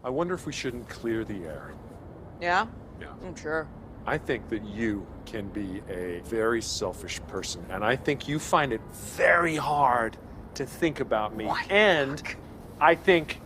I wonder if we shouldn't clear the air. Yeah? Yeah. I'm sure. I think that you can be a very selfish person, and I think you find it very hard to think about me. What? And I think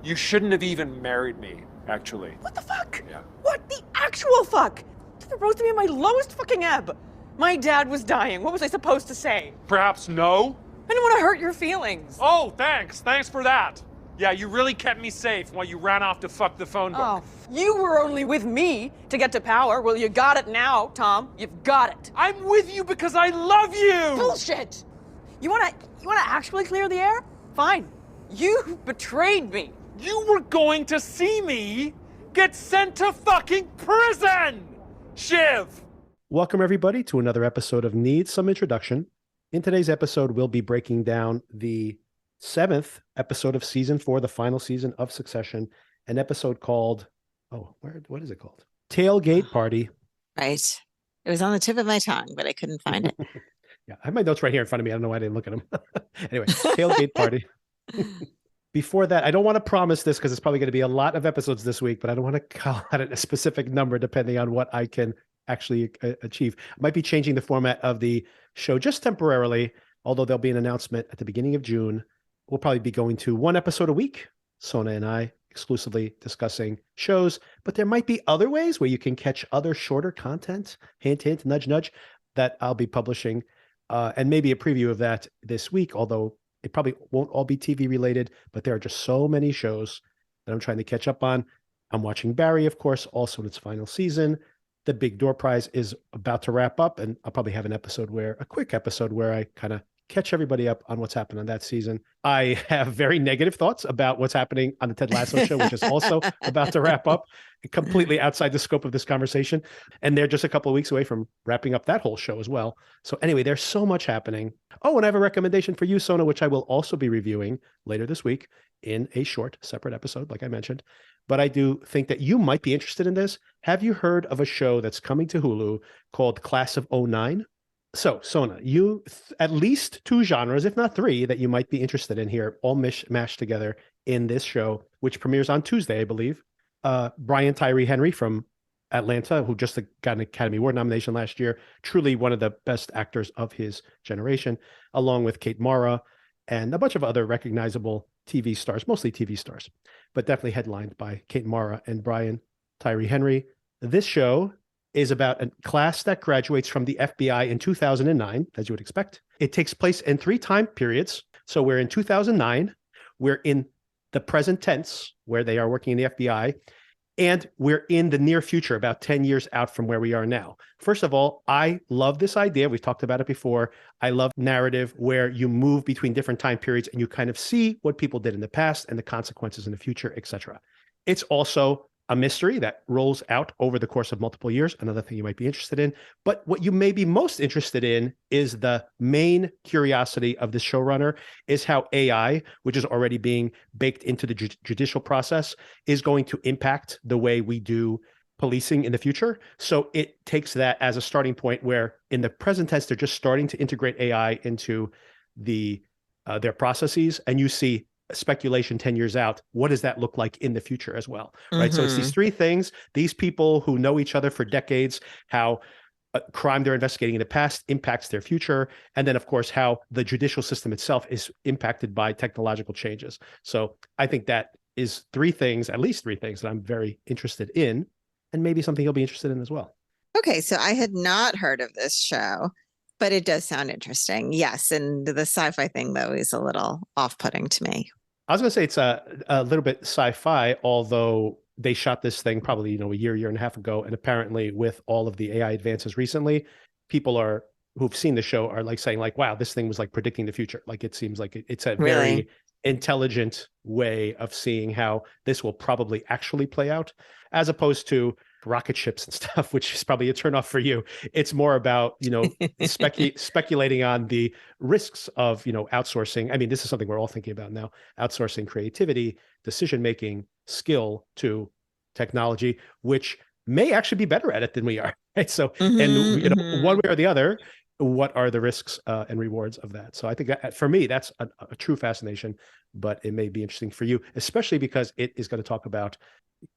you shouldn't have even married me, actually. What the fuck? Yeah. What the actual fuck? You proposed to me at my lowest fucking ebb. My dad was dying. What was I supposed to say? Perhaps no? I didn't want to hurt your feelings. Oh, thanks. Thanks for that. Yeah, you really kept me safe while you ran off to fuck the phone book. Oh, you were only with me to get to power. Well, you got it now, Tom. You've got it. I'm with you because I love you! Bullshit! You wanna actually clear the air? Fine. You betrayed me. You were going to see me get sent to fucking prison! Shiv! Welcome, everybody, to another episode of Need Some Introduction. In today's episode, we'll be breaking down the 7th episode of season 4, the final season of Succession, an episode called, what is it called? Tailgate Party. Right. It was on the tip of my tongue, but I couldn't find it. Yeah, I have my notes right here in front of me. I don't know why I didn't look at them. Anyway, Tailgate Party. Before that, I don't want to promise this because it's probably going to be a lot of episodes this week, but I don't want to call out a specific number depending on what I can actually achieve. I might be changing the format of the show just temporarily, although there'll be an announcement at the beginning of June. We'll probably be going to one episode a week, Sona and I exclusively discussing shows, but there might be other ways where you can catch other shorter content, hint, hint, nudge, nudge, that I'll be publishing, and maybe a preview of that this week, although it probably won't all be TV related, but there are just so many shows that I'm trying to catch up on. I'm watching Barry, of course, also in its final season. The Big Door Prize is about to wrap up, and I'll probably have a quick episode where I kind of catch everybody up on what's happened on that season. I have very negative thoughts about what's happening on the Ted Lasso show, which is also about to wrap up, completely outside the scope of this conversation. And they're just a couple of weeks away from wrapping up that whole show as well. So anyway, there's so much happening. Oh, and I have a recommendation for you, Sona, which I will also be reviewing later this week in a short, separate episode, like I mentioned. But I do think that you might be interested in this. Have you heard of a show that's coming to Hulu called Class of '09? So, Sona, you at least 2 genres, if not 3, that you might be interested in here, all mashed together in this show, which premieres on Tuesday, I believe. Brian Tyree Henry from Atlanta, who just got an Academy Award nomination last year, truly one of the best actors of his generation, along with Kate Mara and a bunch of other recognizable TV stars, mostly TV stars, but definitely headlined by Kate Mara and Brian Tyree Henry. This show is about a class that graduates from the FBI in 2009, as you would expect. It takes place in 3 time periods. So we're in 2009, we're in the present tense, where they are working in the FBI, and we're in the near future, about 10 years out from where we are now. First of all, I love this idea. We've talked about it before. I love narrative where you move between different time periods and you kind of see what people did in the past and the consequences in the future, etc. It's also a mystery that rolls out over the course of multiple years, another thing you might be interested in. But what you may be most interested in is the main curiosity of the showrunner is how AI, which is already being baked into the judicial process, is going to impact the way we do policing in the future. So it takes that as a starting point where in the present tense, they're just starting to integrate AI into their processes, and you see speculation 10 years out, what does that look like in the future as well, right? So it's these 3 things, these people who know each other for decades, how crime they're investigating in the past impacts their future, and then of course how the judicial system itself is impacted by technological changes. So I think that is 3 things, at least 3 things that I'm very interested in, and maybe something you'll be interested in as well. Okay, so I had not heard of this show, but it does sound interesting. Yes, and the sci-fi thing, though, is a little off-putting to me. I was going to say it's a little bit sci-fi, although they shot this thing probably, a year and a half ago. And apparently with all of the AI advances recently, people who've seen the show are like saying like, wow, this thing was like predicting the future. Like it seems like it's a very intelligent way of seeing how this will probably actually play out, as opposed to rocket ships and stuff, which is probably a turnoff for you. It's more about, speculating on the risks of, outsourcing. I mean, this is something we're all thinking about now, outsourcing creativity, decision-making, skill to technology, which may actually be better at it than we are. Right? So, one way or the other, what are the risks and rewards of that? So I think that for me, that's a true fascination, but it may be interesting for you, especially because it is going to talk about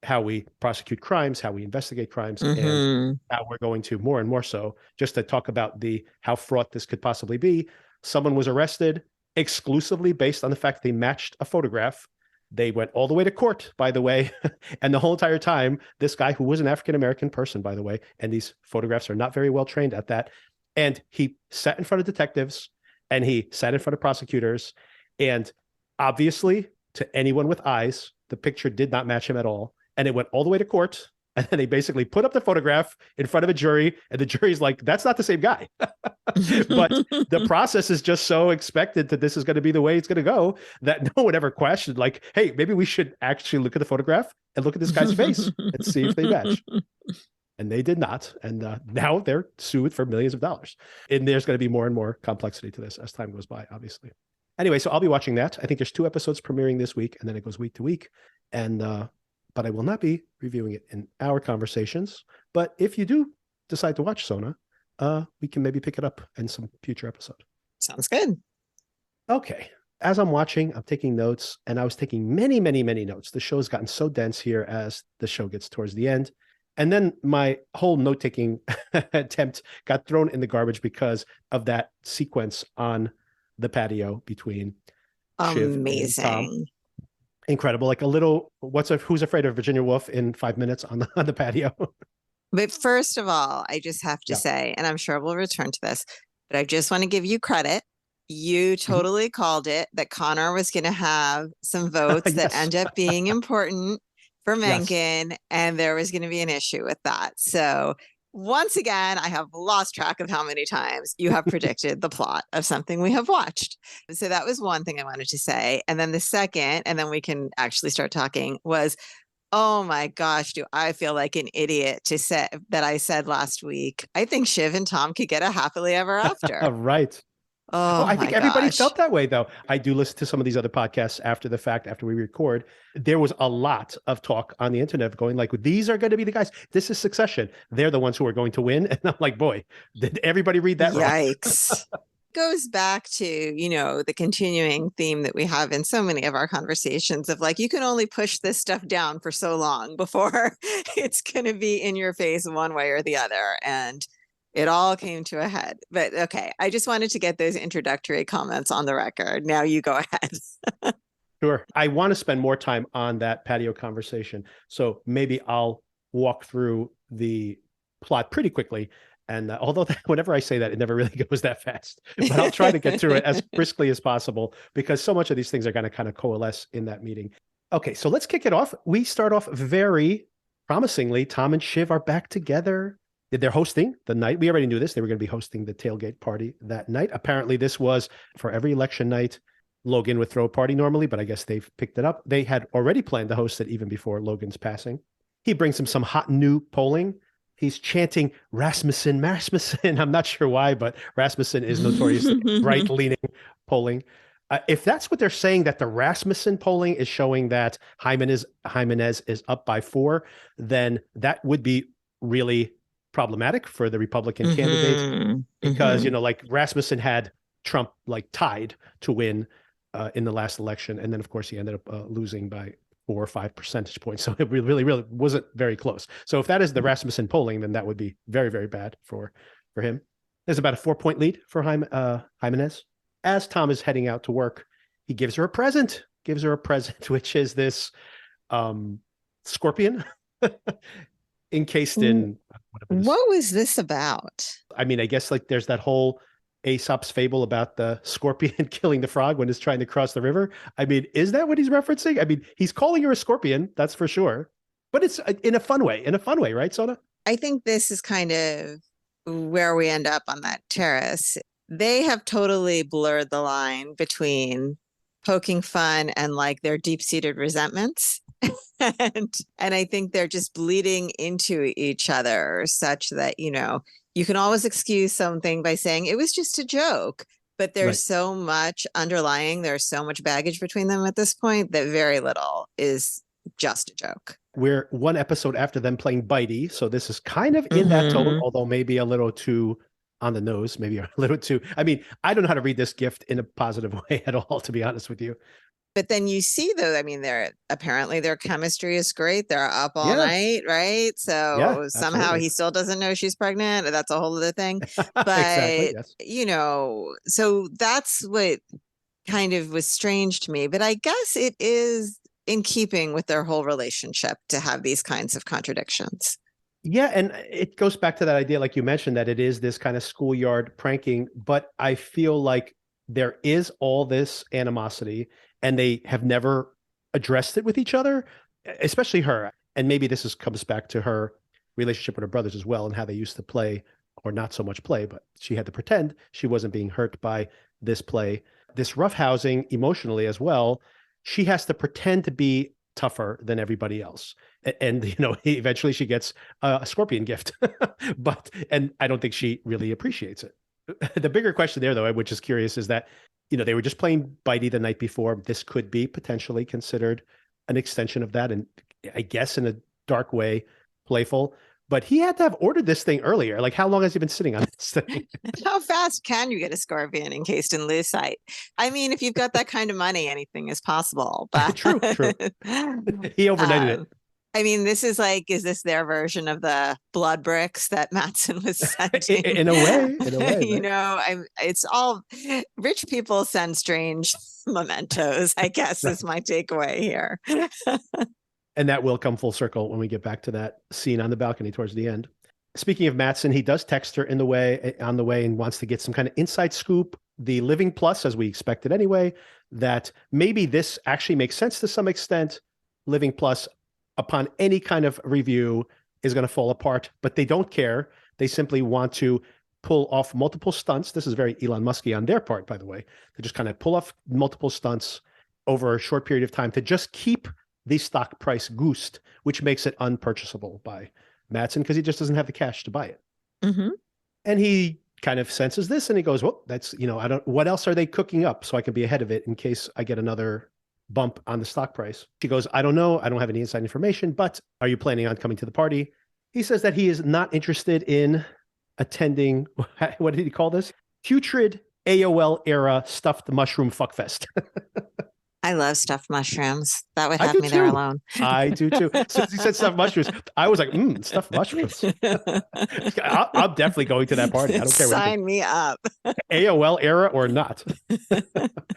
how we prosecute crimes, how we investigate crimes, and how we're going to more and more so just to talk about how fraught this could possibly be. Someone was arrested exclusively based on the fact they matched a photograph. They went all the way to court, by the way. And the whole entire time, this guy, who was an African-American person, by the way, and these photographs are not very well trained at that. And he sat in front of detectives and he sat in front of prosecutors. And obviously, to anyone with eyes, the picture did not match him at all. And it went all the way to court. And then they basically put up the photograph in front of a jury. And the jury's like, that's not the same guy. But the process is just so expected that this is going to be the way it's going to go that no one ever questioned, like, hey, maybe we should actually look at the photograph and look at this guy's face and see if they match. And they did not. And now they're sued for millions of dollars. And there's going to be more and more complexity to this as time goes by, obviously. Anyway, so I'll be watching that. I think there's 2 episodes premiering this week, and then it goes week to week. And but I will not be reviewing it in our conversations. But if you do decide to watch Sona, we can maybe pick it up in some future episode. Sounds good. Okay. As I'm watching, I'm taking notes, and I was taking many, many, many notes. The show's gotten so dense here as the show gets towards the end. And then my whole note-taking attempt got thrown in the garbage because of that sequence on the patio between Shiv and Tom. Incredible. Like a little, Who's Afraid of Virginia Woolf in 5 minutes on the patio. But first of all, I just have to say, and I'm sure we'll return to this, but I just want to give you credit. You totally called it that Connor was going to have some votes that end up being important for Mencken, and there was going to be an issue with that. So once again, I have lost track of how many times you have predicted the plot of something we have watched. So that was one thing I wanted to say. And then the second, and then we can actually start talking, was, oh my gosh, do I feel like an idiot to say that I said last week, I think Shiv and Tom could get a happily ever after. Right. Oh, I think everybody felt that way, though. I do listen to some of these other podcasts after the fact, after we record. There was a lot of talk on the internet going like, these are going to be the guys. This is Succession. They're the ones who are going to win. And I'm like, boy, did everybody read that wrong? Yikes. Goes back to, the continuing theme that we have in so many of our conversations of like, you can only push this stuff down for so long before it's going to be in your face one way or the other. And it all came to a head. But okay, I just wanted to get those introductory comments on the record. Now you go ahead. Sure. I want to spend more time on that patio conversation. So maybe I'll walk through the plot pretty quickly. And although whenever I say that, it never really goes that fast. But I'll try to get through it as briskly as possible because so much of these things are going to kind of coalesce in that meeting. Okay, so let's kick it off. We start off very promisingly. Tom and Shiv are back together. They're hosting the night. We already knew this. They were going to be hosting the tailgate party that night. Apparently, this was for every election night. Logan would throw a party normally, but I guess they've picked it up. They had already planned to host it even before Logan's passing. He brings him some hot new polling. He's chanting Rasmussen. I'm not sure why, but Rasmussen is notoriously right-leaning polling. If that's what they're saying, that the Rasmussen polling is showing that Jimenez is up by 4, then that would be really problematic for the Republican candidate because, like Rasmussen had Trump like tied to win in the last election. And then, of course, he ended up losing by 4 or 5 percentage points. So it really wasn't very close. So if that is the Rasmussen polling, then that would be very, very bad for him. There's about a 4-point lead for Jimenez. As Tom is heading out to work, he gives her a present, which is this scorpion encased in what was this about? I mean, I guess like there's that whole Aesop's fable about the scorpion killing the frog when it's trying to cross the river. I mean, is that what he's referencing? I mean, he's calling her a scorpion, that's for sure. But it's in a fun way, right, Sona? I think this is kind of where we end up on that terrace. They have totally blurred the line between poking fun and like their deep-seated resentments. and I think they're just bleeding into each other such that, you can always excuse something by saying it was just a joke, but there's so much underlying, there's so much baggage between them at this point that very little is just a joke. We're 1 episode after them playing Bitey, so this is kind of in that tone, although maybe a little too on the nose, maybe a little too. I mean, I don't know how to read this gift in a positive way at all, to be honest with you. But then you see, though, I mean, apparently their chemistry is great. They're up all Yeah. night, right? Yeah, So somehow absolutely. he still doesn't know she's pregnant. That's a whole other thing. But, Exactly. Yes. So that's what kind of was strange to me. But I guess it is in keeping with their whole relationship to have these kinds of contradictions. Yeah, and it goes back to that idea, like you mentioned, that it is this kind of schoolyard pranking, but I feel like there is all this animosity and they have never addressed it with each other, especially her. And maybe this comes back to her relationship with her brothers as well and how they used to play, or not so much play, but she had to pretend she wasn't being hurt by this play. This roughhousing emotionally as well, she has to pretend to be tougher than everybody else. And, eventually she gets a scorpion gift, and I don't think she really appreciates it. The bigger question there, though, which is curious, is that, they were just playing Bitey the night before. This could be potentially considered an extension of that. And I guess in a dark way, playful, but he had to have ordered this thing earlier. Like, how long has he been sitting on this thing? How fast can you get a scorpion encased in lucite? I mean, if you've got that kind of money, anything is possible. But True. He overnighted it. I mean, is this their version of the blood bricks that Mattson was sending? In a way. Right? It's all rich people send strange mementos, I guess, is my takeaway here. And that will come full circle when we get back to that scene on the balcony towards the end. Speaking of Mattson, he does text her on the way and wants to get some kind of inside scoop. The Living Plus, as we expected anyway, that maybe this actually makes sense to some extent. Living Plus, upon any kind of review, is going to fall apart, but they don't care. They simply want to pull off multiple stunts. This is very Elon Musky on their part, by the way. They just kind of pull off multiple stunts over a short period of time to just keep the stock price goosed, which makes it unpurchasable by Mattson because he just doesn't have the cash to buy it. Mm-hmm. And he kind of senses this and he goes, well, that's, what else are they cooking up so I can be ahead of it in case I get another bump on the stock price? She goes, I don't know. I don't have any inside information, but are you planning on coming to the party? He says that he is not interested in attending, what did he call this? Putrid AOL era stuffed mushroom fuckfest. I love stuffed mushrooms. That would I have do me there too. alone. I do too. So he said stuffed mushrooms. I was like, stuffed mushrooms. I'm definitely going to that party. I don't care. Sign me up. AOL era or not.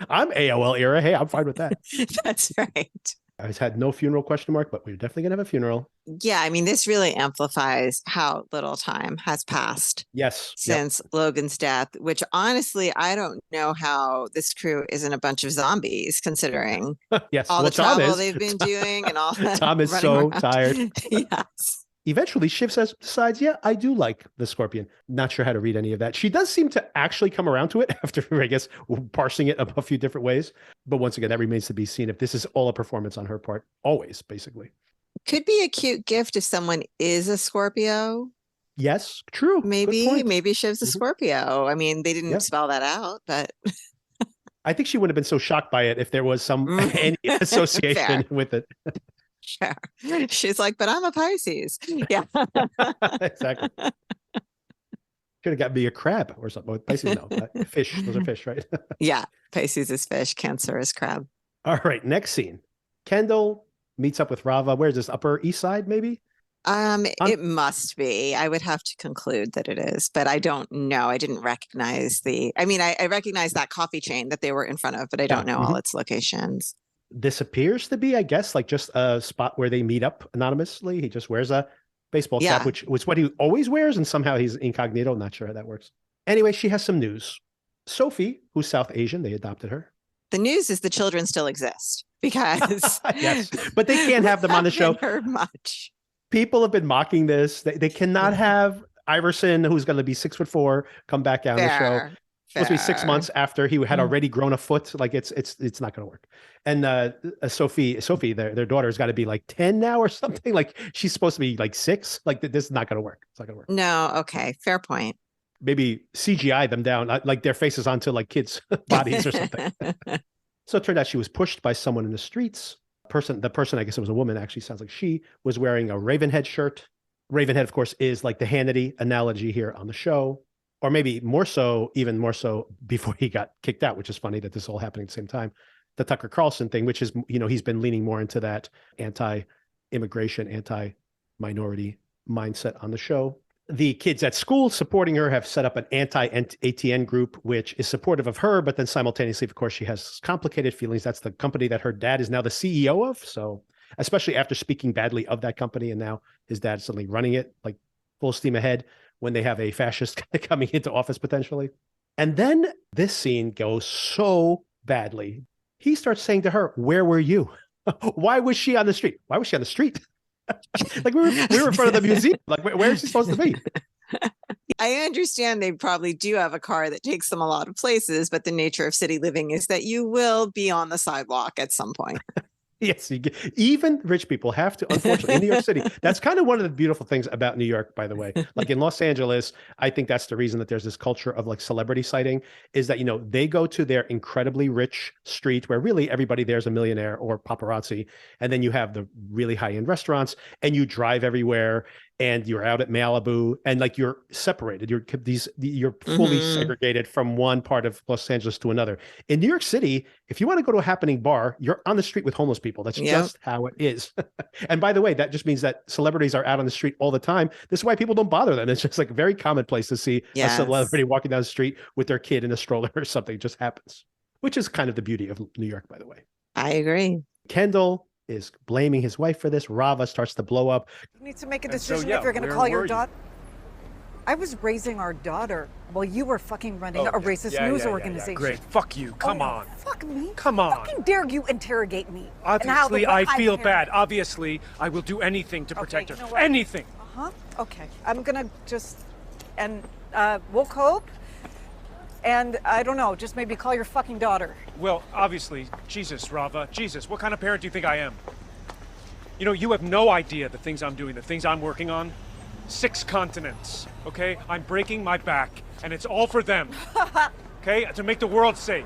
I'm AOL era. Hey, I'm fine with that. That's right. I had no funeral question mark, but we're definitely going to have a funeral. Yeah, I mean, this really amplifies how little time has passed. Yes. Since Logan's death, which honestly, I don't know how this crew isn't a bunch of zombies, considering yes. all the travel they've been doing and all that. Tom is so tired. Yes. Eventually, Shiv decides, yeah, I do like the scorpion. Not sure how to read any of that. She does seem to actually come around to it after, I guess, parsing it a few different ways. But once again, that remains to be seen if this is all a performance on her part. Always, basically. Could be a cute gift if someone is a Scorpio. Yes, true. Maybe Shiv's a Scorpio. I mean, they didn't spell that out, but I think she wouldn't have been so shocked by it if there was any association with it. Sure. She's like, but I'm a Pisces. Yeah. Exactly. Could have got me a crab or something. Pisces, no. Fish. Those are fish, right? Yeah. Pisces is fish. Cancer is crab. All right. Next scene. Kendall meets up with Rava. Where's this? Upper East Side, maybe? It must be. I would have to conclude that it is, but I don't know. I didn't recognize I recognize that coffee chain that they were in front of, but I don't know all its locations. This appears to be, I guess, like just a spot where they meet up anonymously. He just wears a baseball cap, which was what he always wears, and somehow he's incognito. Not sure how that works. Anyway, she has some news. Sophie, who's South Asian, they adopted her. The news is the children still exist because yes, but they can't have them on the show. Heard much. People have been mocking this. They cannot have Iverson, who's going to be 6'4", come back down the show. Supposed to be 6 months after he had already grown a foot. Like it's not going to work. And Sophie, their daughter's got to be like 10 now or something. Like she's supposed to be like 6. Like this is not going to work. It's not going to work. No. Okay. Fair point. Maybe CGI them down, like their faces onto like kids' bodies or something. So it turned out she was pushed by someone in the streets. The person, I guess it was a woman, actually sounds like she was wearing a Ravenhead shirt. Ravenhead, of course, is like the Hannity analogy here on the show. or maybe even more so before he got kicked out, which is funny that this is all happening at the same time. The Tucker Carlson thing, which is, he's been leaning more into that anti-immigration, anti-minority mindset on the show. The kids at school supporting her have set up an anti-ATN group, which is supportive of her, but then simultaneously, of course, she has complicated feelings. That's the company that her dad is now the CEO of. So especially after speaking badly of that company, and now his dad's suddenly running it like full steam ahead when they have a fascist coming into office potentially. And then this scene goes so badly. He starts saying to her, "Where were you? Why was she on the street? Why was she on the street?" Like we were in front of the museum. Like where is she supposed to be? I understand they probably do have a car that takes them a lot of places, but the nature of city living is that you will be on the sidewalk at some point. Yes, even rich people have to, unfortunately, in New York City. That's kind of one of the beautiful things about New York, by the way. Like in Los Angeles, I think that's the reason that there's this culture of like celebrity sighting is that, they go to their incredibly rich street where really everybody there's a millionaire or paparazzi. And then you have the really high-end restaurants and you drive everywhere and you're out at Malibu and like you're separated. You're fully segregated from one part of Los Angeles to another. In New York City, if you want to go to a happening bar, you're on the street with homeless people. That's just how it is. And by the way, that just means that celebrities are out on the street all the time. This is why people don't bother them. It's just like very commonplace to see a celebrity walking down the street with their kid in a stroller or something. It just happens, which is kind of the beauty of New York, by the way. I agree. Kendall is blaming his wife for this. Rava starts to blow up. You need to make a decision if you're going to call your daughter. I was raising our daughter while you were fucking running a racist news organization. Great. Fuck you. Come on. Fuck me. Come on. Fucking dare you interrogate me. Obviously, I feel bad. Obviously, I will do anything to protect her. Anything. Okay. I'm going to just, and we'll cope. And I don't know, just maybe call your fucking daughter. Well, obviously, Jesus, Rava, Jesus, what kind of parent do you think I am? You have no idea the things I'm doing, the things I'm working on. 6 continents, okay? I'm breaking my back, and it's all for them, okay? To make the world safe.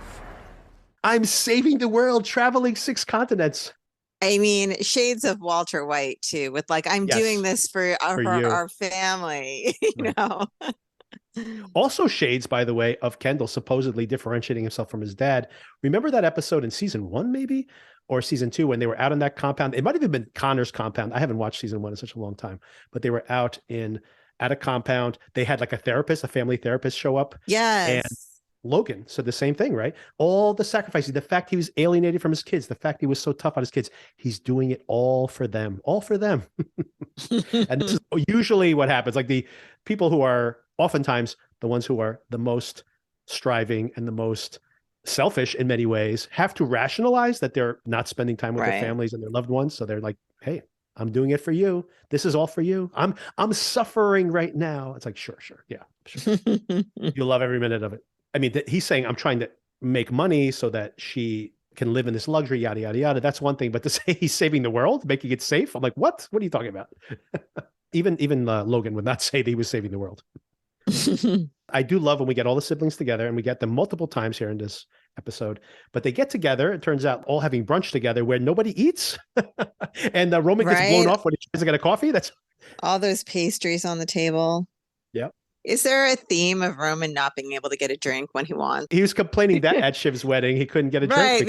I'm saving the world, traveling 6 continents. I mean, shades of Walter White, too, with like, I'm doing this for our family, you know? Also shades, by the way, of Kendall supposedly differentiating himself from his dad. Remember that episode in season 1, maybe? Or season 2, when they were out on that compound? It might have even been Connor's compound. I haven't watched season 1 in such a long time, but they were at a compound. They had like a family therapist show up. Yes. And Logan said the same thing, right? All the sacrifices, the fact he was alienated from his kids, the fact he was so tough on his kids, he's doing it all for them, And this is usually what happens. Like the people who are oftentimes the ones who are the most striving and the most selfish in many ways have to rationalize that they're not spending time with their families and their loved ones. So they're like, hey, I'm doing it for you. This is all for you. I'm suffering right now. It's like, sure. Yeah, sure. You love every minute of it. I mean, he's saying I'm trying to make money so that she can live in this luxury, yada, yada, yada. That's one thing. But to say he's saving the world, making it safe, I'm like, what? What are you talking about? Even Logan would not say that he was saving the world. I do love when we get all the siblings together, and we get them multiple times here in this episode, but they get together, it turns out, all having brunch together where nobody eats. And Roman gets blown off when he tries to get a coffee. That's all those pastries on the table. Yep. Is there a theme of Roman not being able to get a drink when he wants? He was complaining that at Shiv's wedding he couldn't get a drink. Right,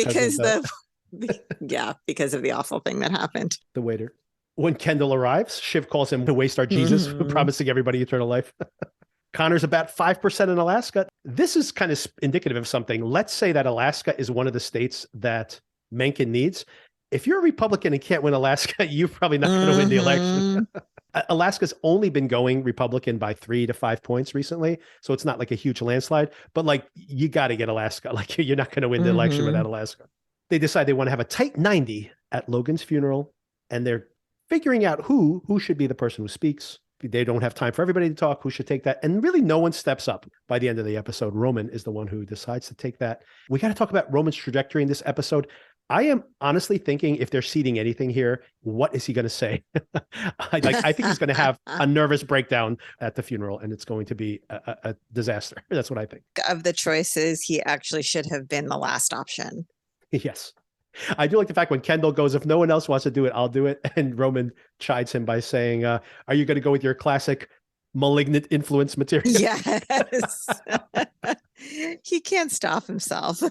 because of the awful thing that happened. The waiter. When Kendall arrives, Shiv calls him the waystar Jesus, promising everybody eternal life. Connor's about 5% in Alaska. This is kind of indicative of something. Let's say that Alaska is one of the states that Mencken needs. If you're a Republican and can't win Alaska, you're probably not going to win the election. Alaska's only been going Republican by 3 to 5 points recently. So it's not like a huge landslide, but like you got to get Alaska. Like you're not going to win the election without Alaska. They decide they want to have a tight 90 at Logan's funeral, and they're figuring out who should be the person who speaks. They don't have time for everybody to talk. Who should take that? And really no one steps up. By the end of the episode, Roman is the one who decides to take that. We got to talk about Roman's trajectory in this episode. I am honestly thinking if they're seeding anything here, what is he going to say? I think he's going to have a nervous breakdown at the funeral, and it's going to be a disaster. That's what I think. Of the choices, he actually should have been the last option. Yes. I do like the fact when Kendall goes, if no one else wants to do it, I'll do it. And Roman chides him by saying, are you going to go with your classic malignant influence material. Yes. He can't stop himself.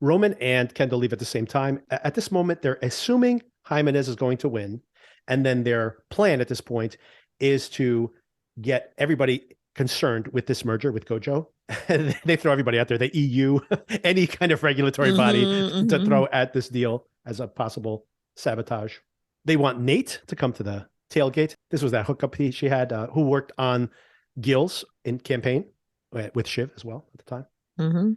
Roman and Kendall leave at the same time. At this moment, they're assuming Jimenez is going to win. And then their plan at this point is to get everybody concerned with this merger with Gojo. They throw everybody out there, the EU, any kind of regulatory body to throw at this deal as a possible sabotage. They want Nate to come to the tailgate. This was that hookup she had, who worked on Gil's in campaign with Shiv as well at the time. Mm-hmm.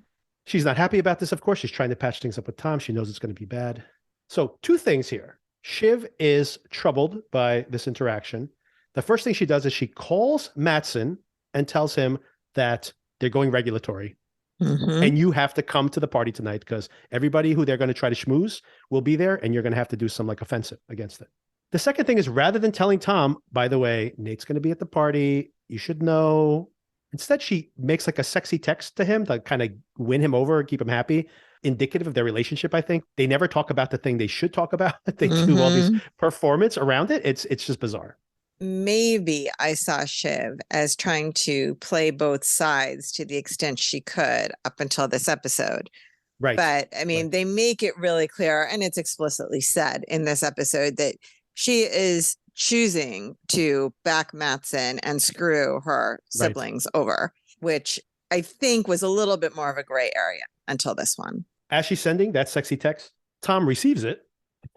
She's not happy about this, of course. She's trying to patch things up with Tom. She knows it's going to be bad. So 2 things here. Shiv is troubled by this interaction. The first thing she does is she calls Mattson and tells him that they're going regulatory. Mm-hmm. And you have to come to the party tonight because everybody who they're going to try to schmooze will be there and you're going to have to do some like offensive against it. The second thing is rather than telling Tom, by the way, Nate's going to be at the party, you should know. Instead, she makes like a sexy text to him to kind of win him over and keep him happy. Indicative of their relationship, I think. They never talk about the thing they should talk about. They do all these performance around it. It's just bizarre. Maybe I saw Shiv as trying to play both sides to the extent she could up until this episode. Right. But I mean, they make it really clear, and it's explicitly said in this episode that she is choosing to back Mattson and screw her siblings over, which I think was a little bit more of a gray area until this one. As she's sending that sexy text, Tom receives it,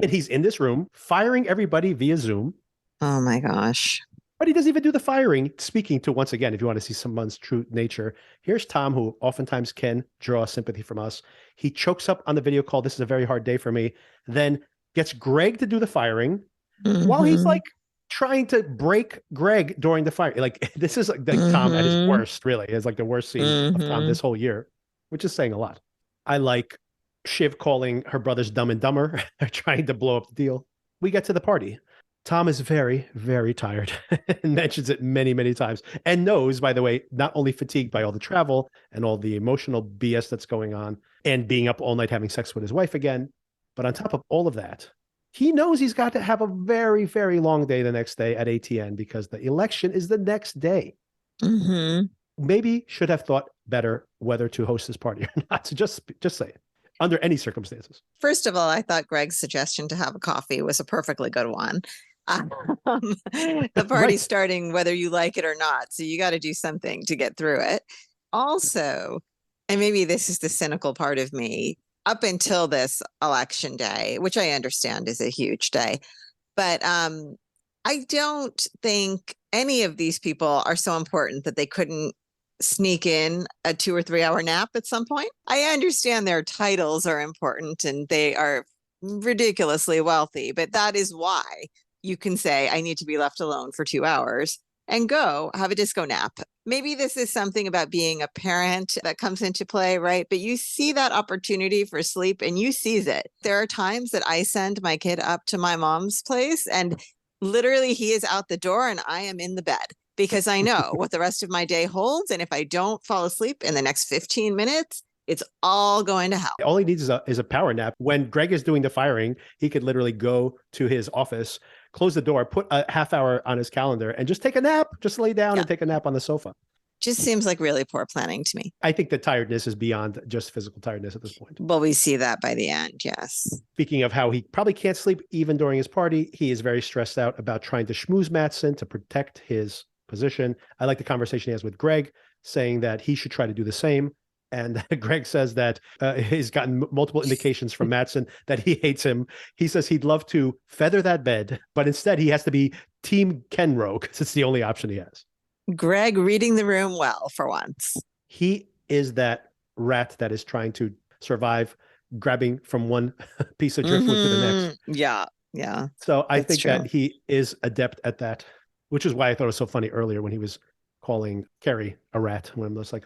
and he's in this room firing everybody via Zoom. Oh my gosh. But he doesn't even do the firing. Speaking to, once again, if you want to see someone's true nature, here's Tom, who oftentimes can draw sympathy from us. He chokes up on the video call, "This is a very hard day for me," then gets Greg to do the firing while he's like trying to break Greg during the fire. Like, this is like Tom at his worst, really. It's like the worst scene of Tom this whole year, which is saying a lot. I like Shiv calling her brothers Dumb and Dumber, trying to blow up the deal. We get to the party. Tom is very, very tired and mentions it many, many times, and knows, by the way, not only fatigued by all the travel and all the emotional BS that's going on and being up all night having sex with his wife again, but on top of all of that, he knows he's got to have a very, very long day the next day at ATN because the election is the next day. Maybe should have thought better whether to host this party or not. So just say it. Under any circumstances. First of all, I thought Greg's suggestion to have a coffee was a perfectly good one. The party's starting whether you like it or not. So you got to do something to get through it. Also, and maybe this is the cynical part of me, up until this election day, which I understand is a huge day, but I don't think any of these people are so important that they couldn't sneak in a 2 or 3 hour nap at some point. I understand their titles are important and they are ridiculously wealthy, but that is why you can say, I need to be left alone for 2 hours and go have a disco nap. Maybe this is something about being a parent that comes into play, right? But you see that opportunity for sleep and you seize it. There are times that I send my kid up to my mom's place and literally he is out the door and I am in the bed because I know what the rest of my day holds. And if I don't fall asleep in the next 15 minutes, it's all going to hell. All he needs is a power nap. When Greg is doing the firing, he could literally go to his office, close the door, put a half hour on his calendar and just take a nap, just lay down and take a nap on the sofa. Just seems like really poor planning to me. I think the tiredness is beyond just physical tiredness at this point. Well, we see that by the end, yes. Speaking of how he probably can't sleep even during his party, he is very stressed out about trying to schmooze Mattson to protect his position. I like the conversation he has with Greg, saying that he should try to do the same. And Greg says that he's gotten multiple indications from Mattson that he hates him. He says he'd love to feather that bed, but instead he has to be Team Kenro because it's the only option he has. Greg reading the room well for once. He is that rat that is trying to survive, grabbing from one piece of driftwood to the next. Yeah. So I think that he is adept at that, which is why I thought it was so funny earlier when he was calling Carrie a rat, when I was like,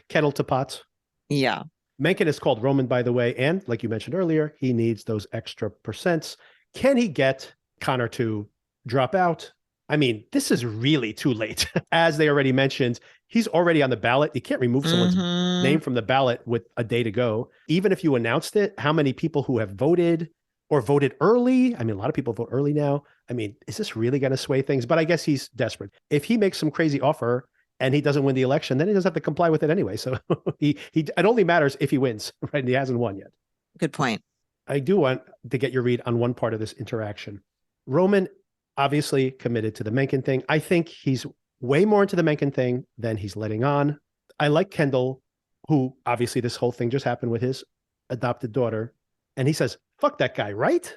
kettle to pot. Yeah. Mencken is called Roman, by the way, and like you mentioned earlier, he needs those extra percents. Can he get Connor to drop out? I mean, this is really too late. As they already mentioned, he's already on the ballot. You can't remove someone's name from the ballot with a day to go. Even if you announced it, how many people who have voted or voted early. I mean, a lot of people vote early now. I mean, is this really going to sway things? But I guess he's desperate. If he makes some crazy offer and he doesn't win the election, then he doesn't have to comply with it anyway. So it only matters if he wins, right? And he hasn't won yet. Good point. I do want to get your read on one part of this interaction. Roman obviously committed to the Mencken thing. I think he's way more into the Mencken thing than he's letting on. I like Kendall, who obviously this whole thing just happened with his adopted daughter. And he says, fuck that guy, right?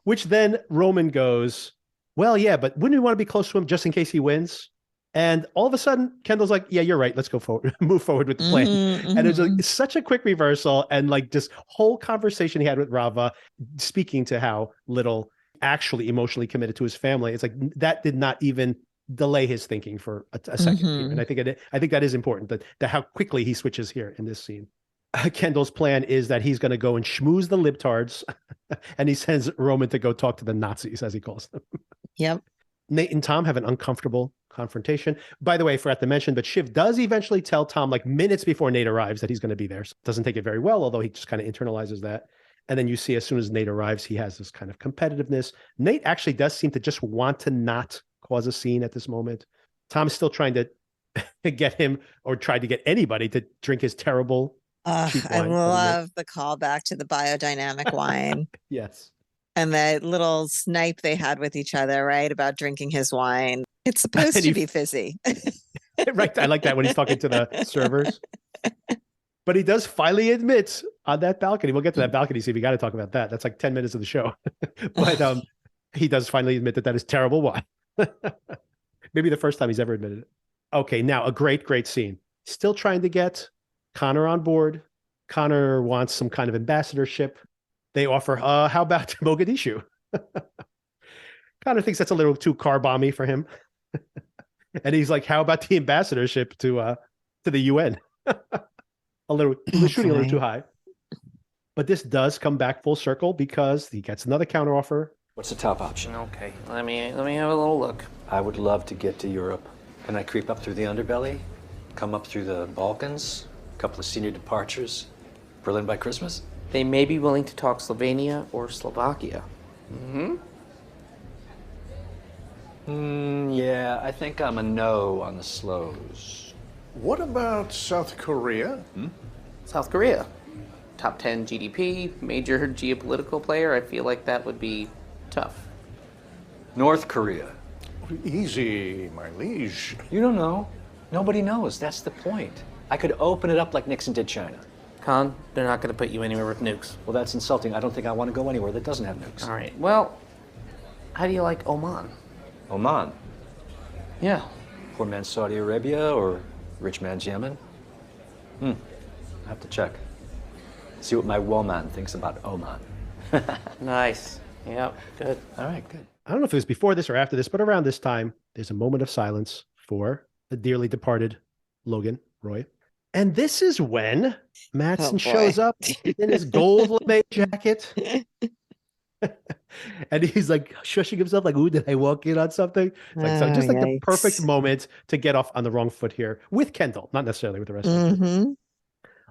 Which then Roman goes, well, yeah, but wouldn't you want to be close to him just in case he wins? And all of a sudden, Kendall's like, yeah, you're right. Let's go forward, move forward with the plan. And it's like such a quick reversal. And like this whole conversation he had with Rava, speaking to how little actually emotionally committed to his family. It's like that did not even delay his thinking for a second. And I think that is important that how quickly he switches here in this scene. Kendall's plan is that he's going to go and schmooze the libtards, and he sends Roman to go talk to the Nazis, as he calls them. Yep. Nate and Tom have an uncomfortable confrontation. By the way, I forgot to mention, but Shiv does eventually tell Tom, like minutes before Nate arrives, that he's going to be there. So doesn't take it very well, although he just kind of internalizes that. And then you see as soon as Nate arrives, he has this kind of competitiveness. Nate actually does seem to just want to not cause a scene at this moment. Tom's still trying to get him, or tried to get anybody to drink his terrible cheap I wine. love the callback to the biodynamic wine. Yes. And that little snipe they had with each other, right? About drinking his wine. It's supposed to be fizzy. Right. I like that when he's talking to the servers. But he does finally admit on that balcony. We'll get to that balcony scene. We got to talk about that. That's like 10 minutes of the show. But he does finally admit that is terrible wine. Maybe the first time he's ever admitted it. Okay, now a great scene. Still trying to get Connor on board. Connor wants some kind of ambassadorship. They offer, how about Mogadishu? Connor thinks that's a little too car bomby for him. And he's like, how about the ambassadorship to the UN? Shooting a little too high. But this does come back full circle because he gets another counteroffer. What's the top option? Okay, let me have a little look. I would love to get to Europe. Can I creep up through the underbelly? Come up through the Balkans? A couple of senior departures? Berlin by Christmas? They may be willing to talk Slovenia or Slovakia. Yeah, I think I'm a no on the slows. What about South Korea? South Korea, top 10 GDP, major geopolitical player. I feel like that would be tough. North Korea. Easy, my liege. You don't know. Nobody knows. That's the point. I could open it up like Nixon did China. Con, they're not going to put you anywhere with nukes. Well, that's insulting. I don't think I want to go anywhere that doesn't have nukes. All right, well, how do you like Oman? Oman? Yeah. Poor man's Saudi Arabia or rich man's Yemen? I have to check. See what my woman thinks about Oman. Nice. Yep, good. All right, good. I don't know if it was before this or after this, but around this time, there's a moment of silence for the dearly departed Logan Roy. And this is when Mattson shows up in his gold lamé jacket. And he's like shushing himself, like, ooh, did I walk in on something? Like, so just like the perfect moment to get off on the wrong foot here with Kendall, not necessarily with the rest of them.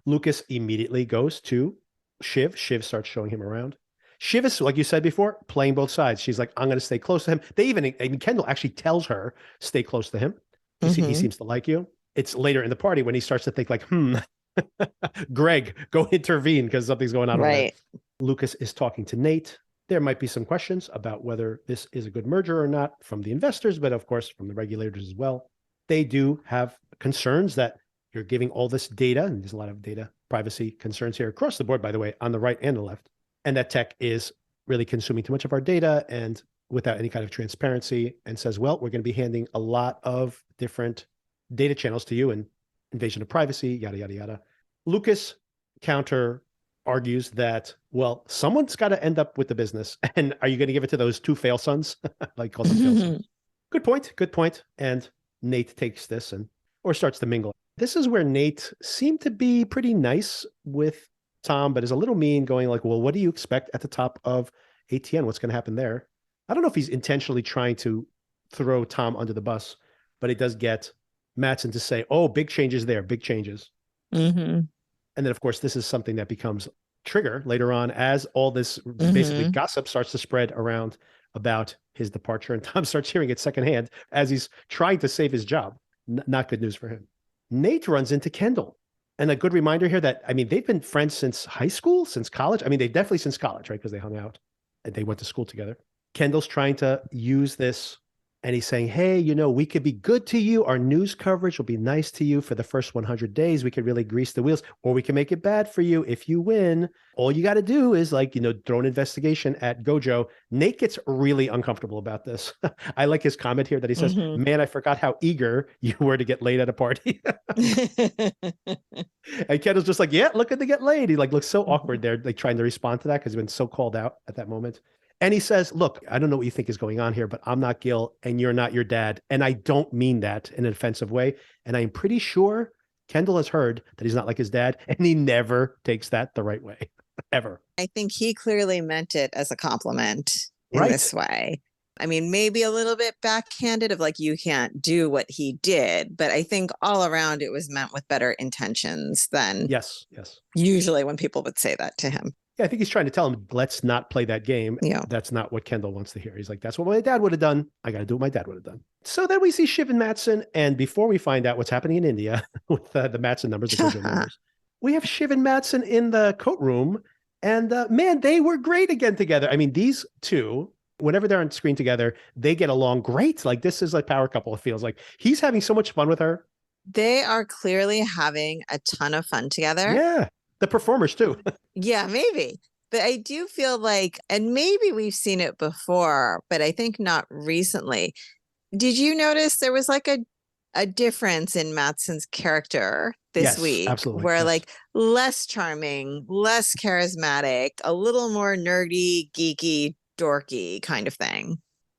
Lucas immediately goes to Shiv. Shiv starts showing him around. Shiv is, like you said before, playing both sides. She's like, I'm going to stay close to him. Kendall actually tells her, stay close to him. He seems to like you. It's later in the party when he starts to think like, Greg, go intervene because something's going on. Right. Lucas is talking to Nate. There might be some questions about whether this is a good merger or not from the investors, but of course from the regulators as well. They do have concerns that you're giving all this data, and there's a lot of data privacy concerns here across the board, by the way, on the right and the left, and that tech is really consuming too much of our data and without any kind of transparency, and says, well, we're going to be handing a lot of different data channels to you and invasion of privacy, yada, yada, yada. Lucas counter argues that, well, someone's got to end up with the business. And are you going to give it to those two fail sons? Like, call them fail sons. Good point. And Nate takes this or starts to mingle. This is where Nate seemed to be pretty nice with Tom, but is a little mean, going like, well, what do you expect at the top of ATN? What's going to happen there? I don't know if he's intentionally trying to throw Tom under the bus, but he does get Mattson to say, oh, big changes there, big changes. And then, of course, this is something that becomes trigger later on as all this basically Mhm. gossip starts to spread around about his departure. And Tom starts hearing it secondhand as he's trying to save his job. Not good news for him. Nate runs into Kendall. And a good reminder here that, I mean, they've been friends since high school, since college. I mean, they definitely since college, right? Because they hung out and they went to school together. Kendall's trying to use this and he's saying, hey, you know, we could be good to you. Our news coverage will be nice to you for the first 100 days. We could really grease the wheels, or we can make it bad for you if you win. All you got to do is like, you know, throw an investigation at Gojo. Nate gets really uncomfortable about this. I like his comment here that he says, man, I forgot how eager you were to get laid at a party. And Kendall's just like, yeah, looking to get laid. He like looks so awkward there, like trying to respond to that because he's been so called out at that moment. And he says, look, I don't know what you think is going on here, but I'm not Gil and you're not your dad. And I don't mean that in an offensive way. And I'm pretty sure Kendall has heard that he's not like his dad, and he never takes that the right way, ever. I think he clearly meant it as a compliment in Right. this way. I mean, maybe a little bit backhanded of like, you can't do what he did, but I think all around it was meant with better intentions than Yes. usually when people would say that to him. Yeah, I think he's trying to tell him, let's not play that game. Yeah. That's not what Kendall wants to hear. He's like, that's what my dad would have done. I got to do what my dad would have done. So then we see Shiv and Mattson. And before we find out what's happening in India with the Mattson numbers, the Gojo numbers, we have Shiv and Mattson in the coat room. And man, they were great again together. I mean, these two, whenever they're on screen together, they get along great. Like this is like power couple. It feels like he's having so much fun with her. They are clearly having a ton of fun together. Yeah. The performers too. Yeah, maybe. But I do feel like, and maybe we've seen it before, but I think not recently. Did you notice there was like a difference in Mattson's character this week? Absolutely. Where like less charming, less charismatic, a little more nerdy, geeky, dorky kind of thing.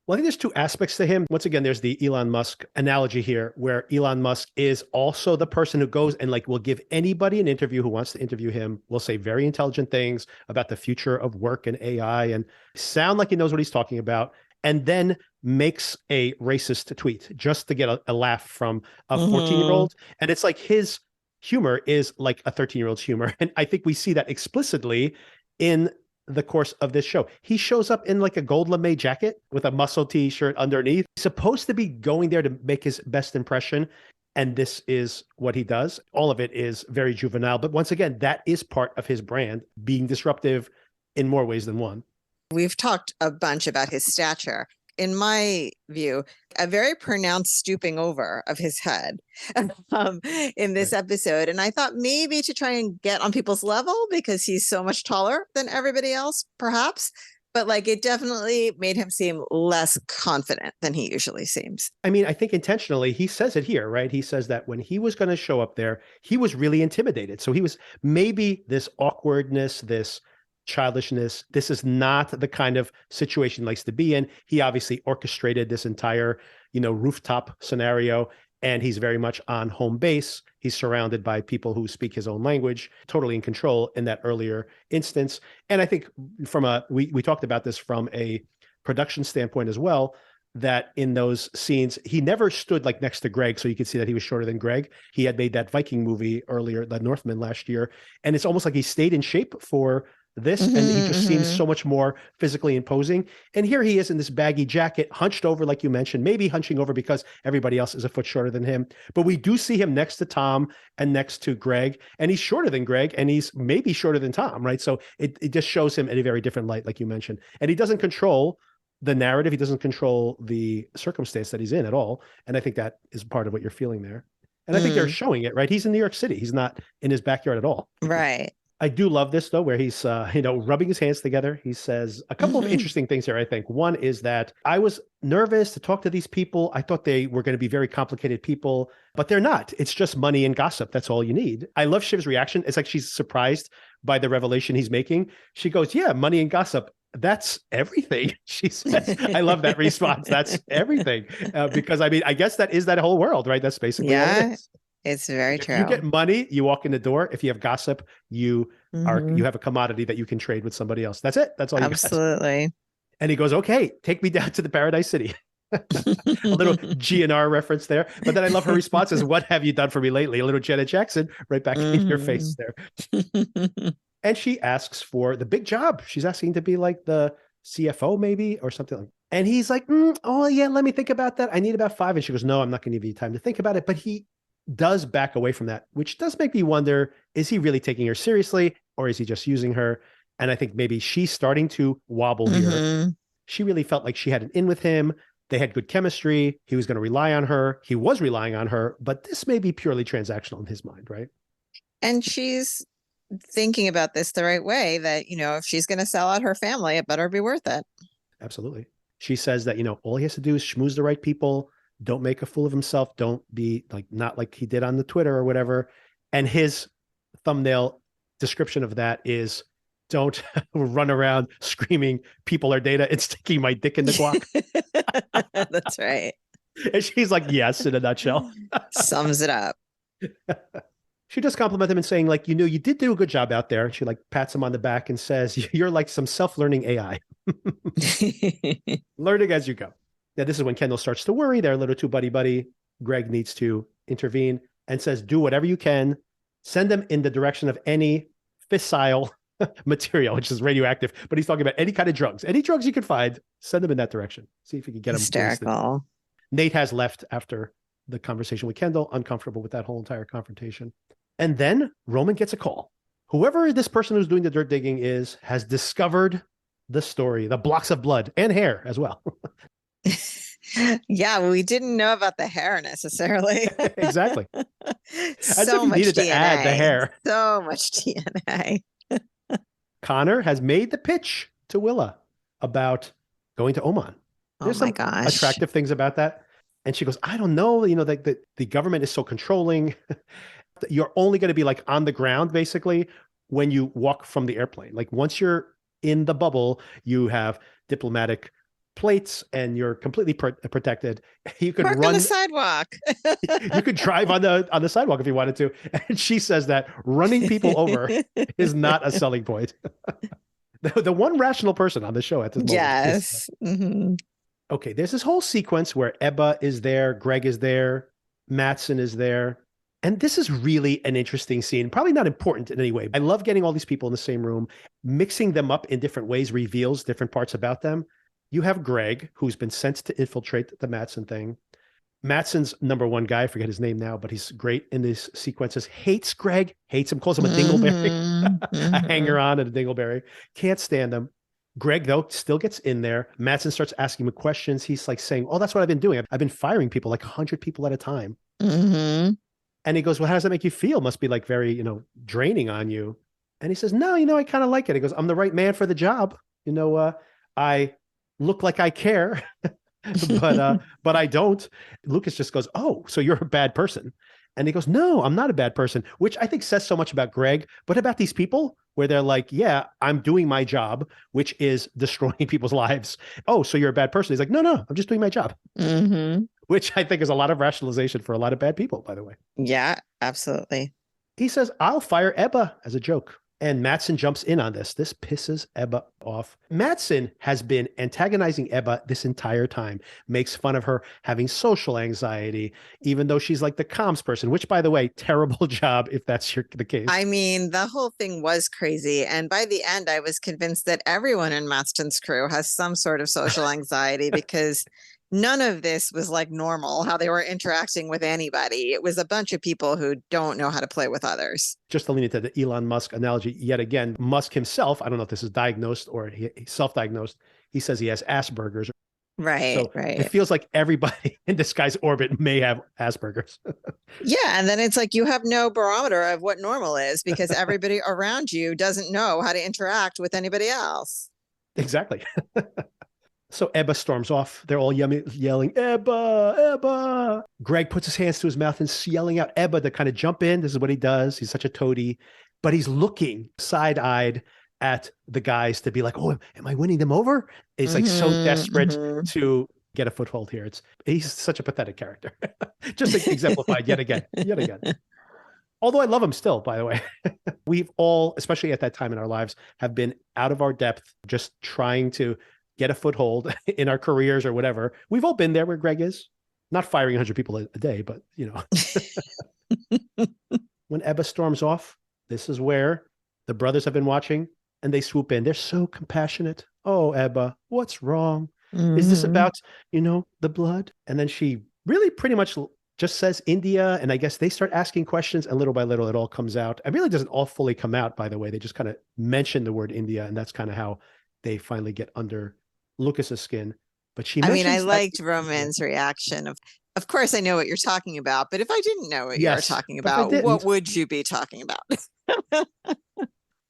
Well, I think there's two aspects to him. Once again, there's the Elon Musk analogy here, where Elon Musk is also the person who goes and like will give anybody an interview who wants to interview him, will say very intelligent things about the future of work and AI and sound like he knows what he's talking about, and then makes a racist tweet just to get a laugh from a 14-year-old. And it's like his humor is like a 13-year-old's humor. And I think we see that explicitly in the course of this show. He shows up in like a gold lamé jacket with a muscle t-shirt underneath. He's supposed to be going there to make his best impression. And this is what he does. All of it is very juvenile. But once again, that is part of his brand, being disruptive in more ways than one. We've talked a bunch about his stature. In my view, a very pronounced stooping over of his head in this episode. And I thought maybe to try and get on people's level because he's so much taller than everybody else, perhaps. But like it definitely made him seem less confident than he usually seems. I mean, I think intentionally, he says it here, right? He says that when he was going to show up there, he was really intimidated. So he was maybe this awkwardness, this childishness. This is not the kind of situation he likes to be in. He obviously orchestrated this entire, rooftop scenario, and he's very much on home base. He's surrounded by people who speak his own language, totally in control in that earlier instance. And I think we talked about this from a production standpoint as well, that in those scenes, he never stood like next to Greg. So you could see that he was shorter than Greg. He had made that Viking movie earlier, The Northman, last year. And it's almost like he stayed in shape for this, and he just seems so much more physically imposing. And here he is in this baggy jacket, hunched over, like you mentioned, maybe hunching over because everybody else is a foot shorter than him. But we do see him next to Tom and next to Greg, and he's shorter than Greg, and he's maybe shorter than Tom, right? So it just shows him in a very different light, like you mentioned. And he doesn't control the narrative. He doesn't control the circumstance that he's in at all. And I think that is part of what you're feeling there. And I think they're showing it, right? He's in New York City. He's not in his backyard at all. Right. I do love this though, where he's, rubbing his hands together. He says a couple of interesting things here. I think one is that I was nervous to talk to these people. I thought they were going to be very complicated people, but they're not. It's just money and gossip. That's all you need. I love Shiv's reaction. It's like she's surprised by the revelation he's making. She goes, yeah, money and gossip. That's everything. She says, I love that response. That's everything. Because I mean, I guess that is that whole world, right? That's basically what it is. It's very true. You get money, you walk in the door. If you have gossip, you have a commodity that you can trade with somebody else. That's it. That's all you got. Absolutely. And he goes, okay, take me down to the Paradise City. A little GNR reference there. But then I love her response is, what have you done for me lately? A little Janet Jackson right back in your face there. And she asks for the big job. She's asking to be like the CFO maybe or something like that. And he's like, oh yeah, let me think about that. I need about 5. And she goes, no, I'm not going to give you time to think about it. But he does back away from that, which does make me wonder, is he really taking her seriously or is he just using her? And I think maybe she's starting to wobble here. She really felt like she had an in with him. They had good chemistry. He was going to rely on her. He was relying on her, but this may be purely transactional in his mind, right? And she's thinking about this the right way, that, if she's going to sell out her family, it better be worth it. Absolutely. She says that, all he has to do is schmooze the right people. Don't make a fool of himself. Don't be not like he did on the Twitter or whatever. And his thumbnail description of that is, don't run around screaming people are data and sticking my dick in the guac. That's right. And she's like, yes, in a nutshell. Sums it up. She does compliment him and saying, like, you did do a good job out there. And she pats him on the back and says, you're like some self-learning AI. Learning as you go. Now, this is when Kendall starts to worry. They're a little too buddy-buddy. Greg needs to intervene and says, do whatever you can. Send them in the direction of any fissile material, which is radioactive. But he's talking about any kind of drugs. Any drugs you can find, send them in that direction. See if you can get them. Hysterical. Nate has left after the conversation with Kendall, uncomfortable with that whole entire confrontation. And then Roman gets a call. Whoever this person who's doing the dirt digging has discovered the story, the blocks of blood and hair as well. Yeah, we didn't know about the hair necessarily. Exactly. So much needed DNA. to add the hair. So much DNA. Connor has made the pitch to Willa about going to Oman. There's some attractive things about that. And she goes, I don't know, the government is so controlling. You're only going to be on the ground, basically, when you walk from the airplane. Once you're in the bubble, you have diplomatic plates and you're completely protected. You could run on the sidewalk. You could drive on the sidewalk if you wanted to. And she says that running people over is not a selling point. The one rational person on the show at this moment. Yes. Okay, there's this whole sequence where Ebba is there, Greg is there, Matsson is there. And this is really an interesting scene, probably not important in any way. I love getting all these people in the same room. Mixing them up in different ways reveals different parts about them. You have Greg, who's been sent to infiltrate the Matsson thing. Matsson's number one guy, I forget his name now, but he's great in these sequences. Hates Greg, hates him, calls him a dingleberry, a hanger-on and a dingleberry. Can't stand him. Greg, though, still gets in there. Matsson starts asking him questions. He's saying, oh, that's what I've been doing. I've been firing people 100 people at a time. And he goes, well, how does that make you feel? Must be very, draining on you. And he says, no, I kind of like it. He goes, I'm the right man for the job. I look like I care, but I don't. Lucas just goes, oh, so you're a bad person. And he goes, no, I'm not a bad person, which I think says so much about Greg, but about these people where they're like, yeah, I'm doing my job, which is destroying people's lives. Oh, so you're a bad person. He's like, no, I'm just doing my job. Which I think is a lot of rationalization for a lot of bad people, by the way. Yeah, absolutely. He says, I'll fire Ebba as a joke. And Matsson jumps in on this. This pisses Ebba off. Matsson has been antagonizing Ebba this entire time, makes fun of her having social anxiety, even though she's the comms person, which, by the way, terrible job if that's the case. I mean, the whole thing was crazy. And by the end, I was convinced that everyone in Matsson's crew has some sort of social anxiety because none of this was normal, how they were interacting with anybody. It was a bunch of people who don't know how to play with others. Just to lean into the Elon Musk analogy yet again, Musk himself, I don't know if this is diagnosed or he self-diagnosed, he says he has Asperger's. Right, so right. It feels like everybody in this guy's orbit may have Asperger's. Yeah, and then it's you have no barometer of what normal is because everybody around you doesn't know how to interact with anybody else. Exactly. So Ebba storms off. They're all yelling, Ebba, Ebba. Greg puts his hands to his mouth and yelling out Ebba to kind of jump in. This is what he does. He's such a toady. But he's looking side-eyed at the guys to be like, oh, am I winning them over? He's so desperate to get a foothold here. He's such a pathetic character. Just exemplified yet again. Although I love him still, by the way. We've all, especially at that time in our lives, have been out of our depth, just trying to get a foothold in our careers or whatever. We've all been there where Greg is. Not firing 100 people a day, but When Ebba storms off, this is where The brothers have been watching and they swoop in. They're so compassionate. Oh, Ebba, what's wrong? Is this about, the blood? And then she really pretty much just says India. And I guess they start asking questions, and little by little, it all comes out. It really doesn't all fully come out, by the way. They just kind of mention the word India, and that's kind of how they finally get under Lucas's skin. But I liked Roman's reaction of course I know what you're talking about, but if I didn't know what you were talking about, what would you be talking about?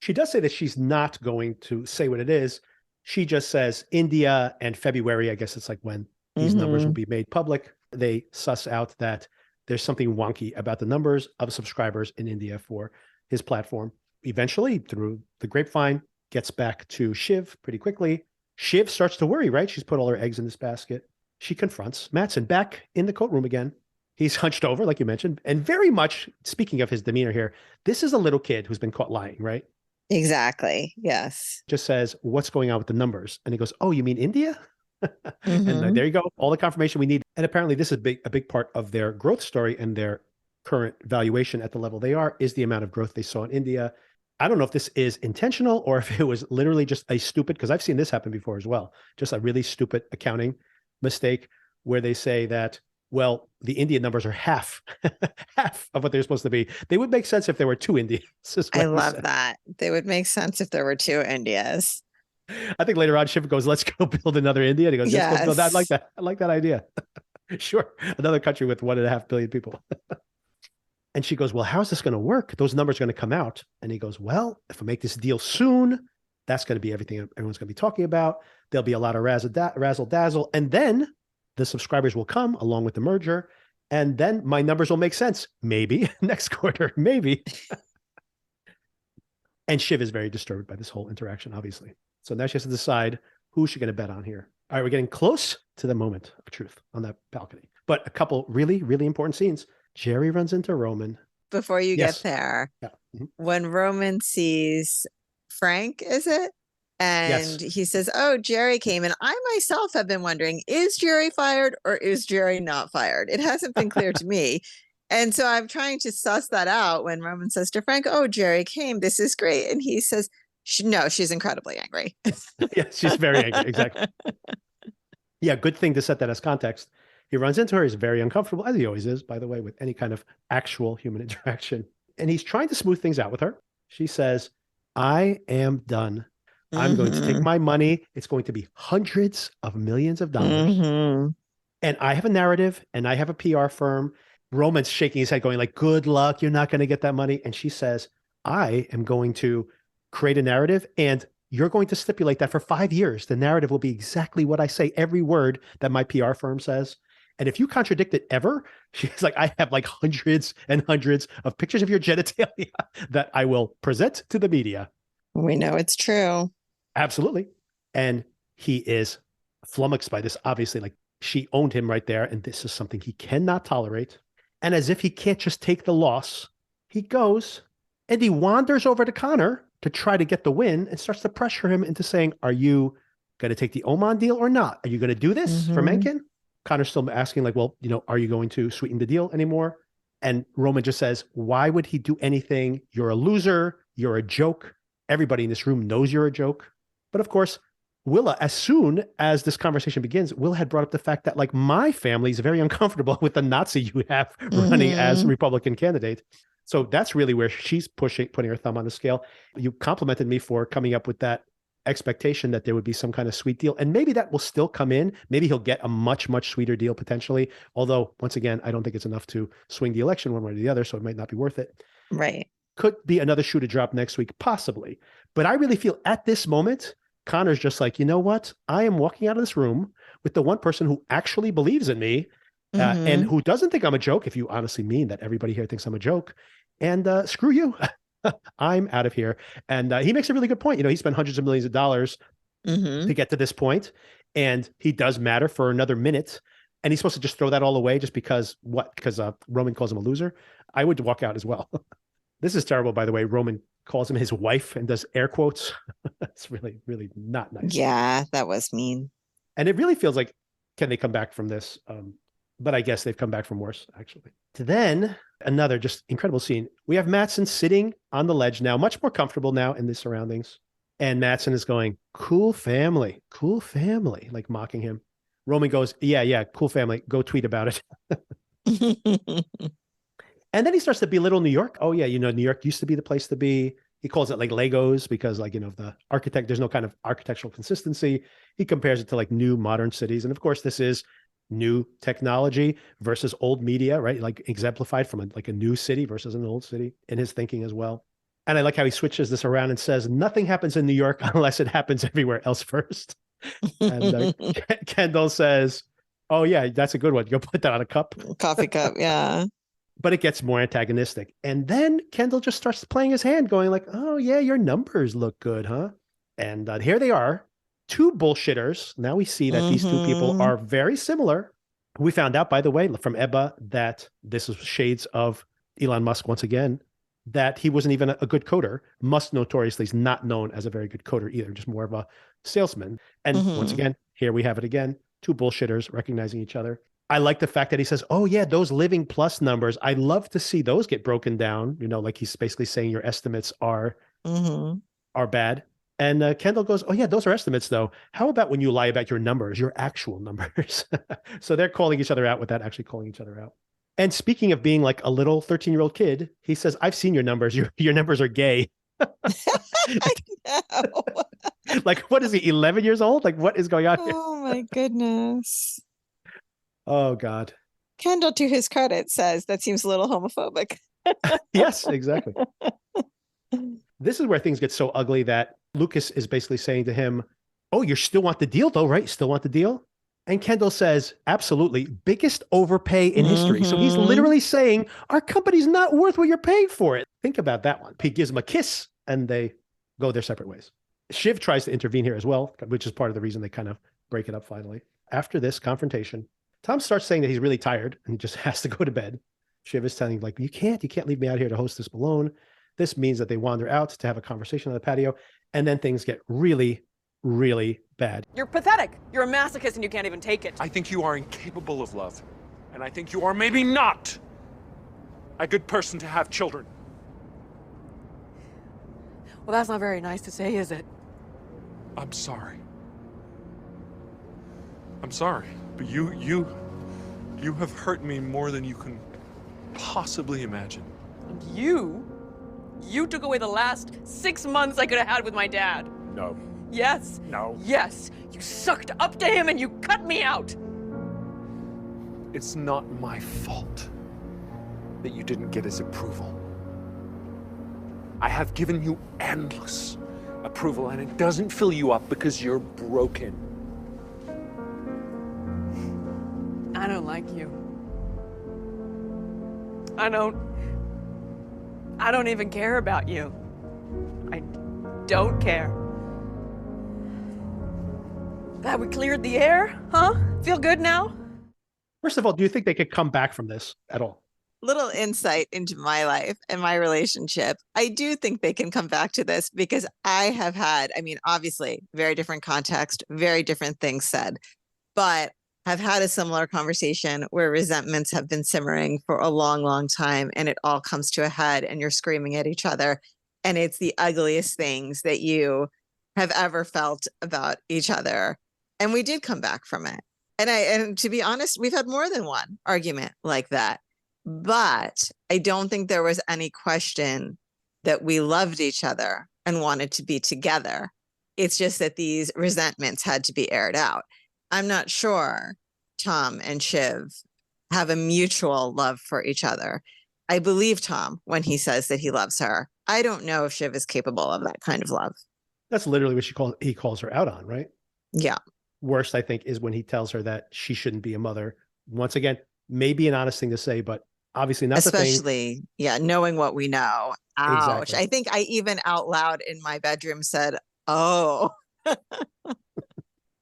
She does say that she's not going to say what it is. She just says India and February. I guess it's like when these numbers will be made public. They suss out that there's something wonky about the numbers of subscribers in India for his platform. Eventually, through the grapevine, gets back to Shiv pretty quickly. Shiv starts to worry, right? She's put all her eggs in this basket. She confronts Matsson back in the coat room again. He's hunched over, like you mentioned, and very much, speaking of his demeanor here, this is a little kid who's been caught lying, right? Exactly. Yes. Just says, what's going on with the numbers? And he goes, oh, you mean India? And there you go. All the confirmation we need. And apparently this is a big part of their growth story, and their current valuation at the level they are is the amount of growth they saw in India. I don't know if this is intentional or if it was literally just a stupid, because I've seen this happen before as well. Just a really stupid accounting mistake where they say that, well, the Indian numbers are half of what they're supposed to be. They would make sense if there were two Indians. I love that. They would make sense if there were two Indias. I think later on, Shiv goes, let's go build another India. And he goes, let's go build that. I like that. I like that idea. Sure. Another country with 1.5 billion people. And she goes, well, how's this going to work? Those numbers are going to come out. And he goes, well, if I make this deal soon, that's going to be everything everyone's going to be talking about. There'll be a lot of razzle dazzle. And then the subscribers will come along with the merger. And then my numbers will make sense. Maybe next quarter, maybe. And Shiv is very disturbed by this whole interaction, obviously. So now she has to decide who's she going to bet on here. All right, we're getting close to the moment of truth on that balcony. But a couple really, really important scenes. Jerry runs into Roman. Before you get there, when Roman sees Frank, is it? And he says, oh, Jerry came. And I myself have been wondering, is Jerry fired or is Jerry not fired? It hasn't been clear to me. And so I'm trying to suss that out when Roman says to Frank, oh, Jerry came. This is great. And he says, no, she's incredibly angry. Yeah, she's very angry. Exactly. Yeah, good thing to set that as context. He runs into her. He's very uncomfortable, as he always is, by the way, with any kind of actual human interaction. And he's trying to smooth things out with her. She says, I am done. I'm going to take my money. It's going to be hundreds of millions of dollars. And I have a narrative and I have a PR firm. Roman's shaking his head going like, good luck. You're not going to get that money. And she says, I am going to create a narrative and you're going to stipulate that for 5 years, the narrative will be exactly what I say, every word that my PR firm says. And if you contradict it ever, she's like, I have like hundreds and hundreds of pictures of your genitalia that I will present to the media. We know it's true. Absolutely. And he is flummoxed by this. Obviously, like she owned him right there. And this is something he cannot tolerate. And as if he can't just take the loss, he goes and he wanders over to Connor to try to get the win and starts to pressure him into saying, are you going to take the Oman deal or not? Are you going to do this for Mencken? Connor's still asking like, well, are you going to sweeten the deal anymore? And Roman just says, why would he do anything? You're a loser. You're a joke. Everybody in this room knows you're a joke. But of course, Willa, as soon as this conversation begins, Willa had brought up the fact that like my family is very uncomfortable with the Nazi you have running as Republican candidate. So that's really where she's putting her thumb on the scale. You complimented me for coming up with that expectation that there would be some kind of sweet deal. And maybe that will still come in. Maybe he'll get a much, much sweeter deal potentially. Although, once again, I don't think it's enough to swing the election one way or the other. So it might not be worth it. Right. Could be another shoe to drop next week, possibly. But I really feel at this moment, Connor's just like, you know what? I am walking out of this room with the one person who actually believes in me and who doesn't think I'm a joke, if you honestly mean that everybody here thinks I'm a joke. And screw you. I'm out of here. And he makes a really good point. He spent hundreds of millions of dollars to get to this point, and he does matter for another minute. And he's supposed to just throw that all away just because what? Because Roman calls him a loser. I would walk out as well. This is terrible, by the way. Roman calls him his wife and does air quotes. That's really, really not nice. Yeah, that was mean. And it really feels like, can they come back from this? But I guess they've come back from worse, actually. Then another just incredible scene. We have Mattson sitting on the ledge now, much more comfortable now in the surroundings. And Mattson is going, cool family, like mocking him. Roman goes, yeah, cool family. Go tweet about it. And then he starts to belittle New York. Oh, yeah, New York used to be the place to be. He calls it like Legos because the architect, there's no kind of architectural consistency. He compares it to like new modern cities. And of course, this is new technology versus old media, right? Like exemplified from a new city versus an old city in his thinking as well. And I like how he switches this around and says, nothing happens in New York unless it happens everywhere else first. And Kendall says, oh, yeah, that's a good one. Go put that on a cup. Coffee cup, yeah. But it gets more antagonistic. And then Kendall just starts playing his hand, going like, oh, yeah, your numbers look good, huh? And here they are, two bullshitters. Now we see that these two people are very similar. We found out, by the way, from Ebba, that this is shades of Elon Musk once again, that he wasn't even a good coder. Musk notoriously is not known as a very good coder either, just more of a salesman. And once again, here we have it again, two bullshitters recognizing each other. I like the fact that he says, oh, yeah, those living plus numbers, I love to see those get broken down. Like he's basically saying your estimates are bad. And Kendall goes, oh, yeah, those are estimates, though. How about when you lie about your numbers, your actual numbers? So they're calling each other out without actually calling each other out. And speaking of being like a little 13-year-old kid, he says, I've seen your numbers. Your numbers are gay. I know. Like, what is he, 11 years old? Like, what is going on here? Oh, my goodness. Oh, God. Kendall, to his credit, says that seems a little homophobic. Yes, exactly. This is where things get so ugly that Lucas is basically saying to him, oh, you still want the deal, though, right? You still want the deal? And Kendall says, absolutely, biggest overpay in history. So he's literally saying, our company's not worth what you're paying for it. Think about that one. He gives him a kiss and they go their separate ways. Shiv tries to intervene here as well, which is part of the reason they kind of break it up finally. After this confrontation, Tom starts saying that he's really tired and he just has to go to bed. Shiv is telling him, like, you can't leave me out here to host this alone. This means that they wander out to have a conversation on the patio. And then things get really, really bad. You're pathetic. You're a masochist and you can't even take it. I think you are incapable of love. And I think you are maybe not a good person to have children. Well, that's not very nice to say, is it? I'm sorry. I'm sorry, but you have hurt me more than you can possibly imagine. And you took away the last 6 months I could have had with my dad. No. Yes. No. Yes. You sucked up to him and you cut me out. It's not my fault that you didn't get his approval. I have given you endless approval and it doesn't fill you up because you're broken. I don't like you. I don't even care about you. I don't care. That we cleared the air, huh? Feel good now? First of all, do you think they could come back from this at all? Little insight into my life and my relationship. I do think they can come back to this because I have had, obviously, very different context, very different things said, but have had a similar conversation where resentments have been simmering for a long, long time and it all comes to a head and you're screaming at each other. And it's the ugliest things that you have ever felt about each other. And we did come back from it. And to be honest, we've had more than one argument like that. But I don't think there was any question that we loved each other and wanted to be together. It's just that these resentments had to be aired out. I'm not sure Tom and Shiv have a mutual love for each other. I believe Tom when he says that he loves her. I don't know if Shiv is capable of that kind of love. That's literally what he calls her out on, right? Yeah. Worst, I think, is when he tells her that she shouldn't be a mother. Once again, maybe an honest thing to say, but obviously not especially, knowing what we know. Ouch. Exactly. I think I even out loud in my bedroom said, oh.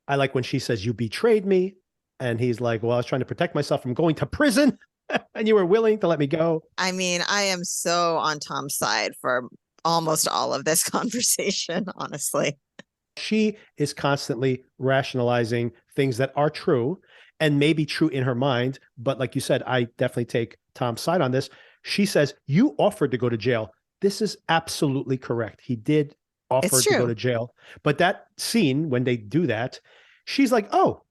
I like when she says, you betrayed me. And he's like, well, I was trying to protect myself from going to prison and you were willing to let me go. I am so on Tom's side for almost all of this conversation, honestly. She is constantly rationalizing things that are true. and may be true in her mind. But like you said, I definitely take Tom's side on this. She says, you offered to go to jail. This is absolutely correct. He did offer to go to jail. But that scene, when they do that, she's like, oh,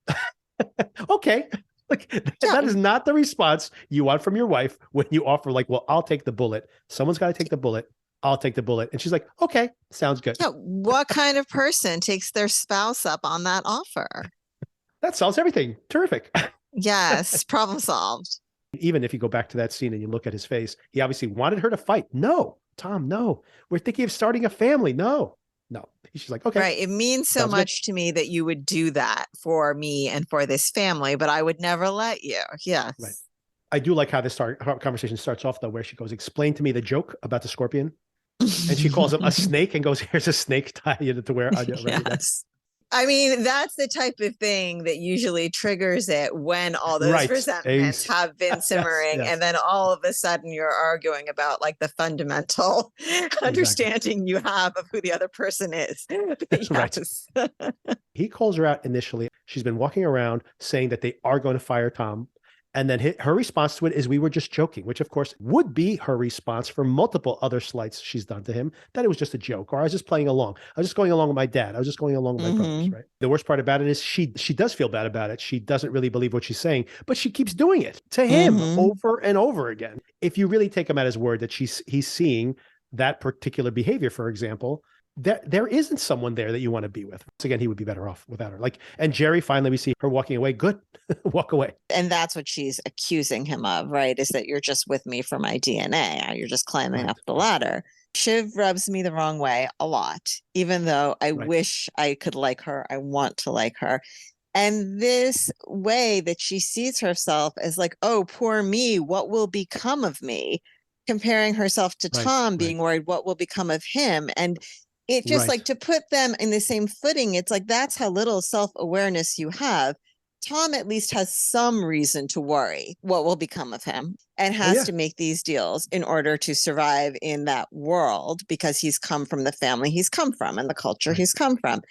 okay. Like that is not the response you want from your wife when you offer, like, well, I'll take the bullet. Someone's got to take the bullet. I'll take the bullet. And she's like, okay, sounds good. Yeah, what kind of person takes their spouse up on that offer? That solves everything. Terrific. Yes, problem solved. Even if you go back to that scene and you look at his face, he obviously wanted her to fight. No, Tom, no. We're thinking of starting a family. No. She's like, okay. Right. It means so much to me that you would do that for me and for this family, but I would never let you. Yes. Right. I do like how how conversation starts off, though, where she goes, explain to me the joke about the scorpion. And she calls him a snake and goes, here's a snake tie you to wear. Yes. I mean, that's the type of thing that usually triggers it when all those resentments have been simmering. And then all of a sudden you're arguing about like the fundamental understanding you have of who the other person is. Yes. He calls her out initially. She's been walking around saying that they are going to fire Tom. And then her response to it is, we were just joking, which of course would be her response for multiple other slights she's done to him, that it was just a joke, or I was just playing along. I was just going along with my dad. I was just going along with my brothers, right? The worst part about it is she does feel bad about it. She doesn't really believe what she's saying, but she keeps doing it to him over and over again. If you really take him at his word that he's seeing that particular behavior, for example, there isn't someone there that you want to be with. Once again, he would be better off without her. And Jerry, finally, we see her walking away. Good. Walk away. And that's what she's accusing him of, right? Is that you're just with me for my DNA. You're just climbing up the ladder. Shiv rubs me the wrong way a lot, even though I wish I could like her. I want to like her. And this way that she sees herself as like, oh, poor me, what will become of me? Comparing herself to Tom, being worried what will become of him. And it just like to put them in the same footing. It's like, that's how little self-awareness you have. Tom at least has some reason to worry what will become of him and has to make these deals in order to survive in that world because he's come from the family he's come from and the culture he's come from.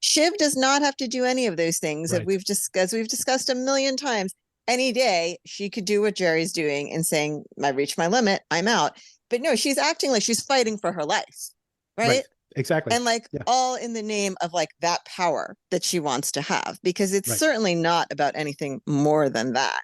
Shiv does not have to do any of those things that we've discussed a million times. Any day she could do what Jerry's doing and saying, I reached my limit, I'm out. But no, she's acting like she's fighting for her life. Right? Exactly. And all in the name of like that power that she wants to have, because it's certainly not about anything more than that.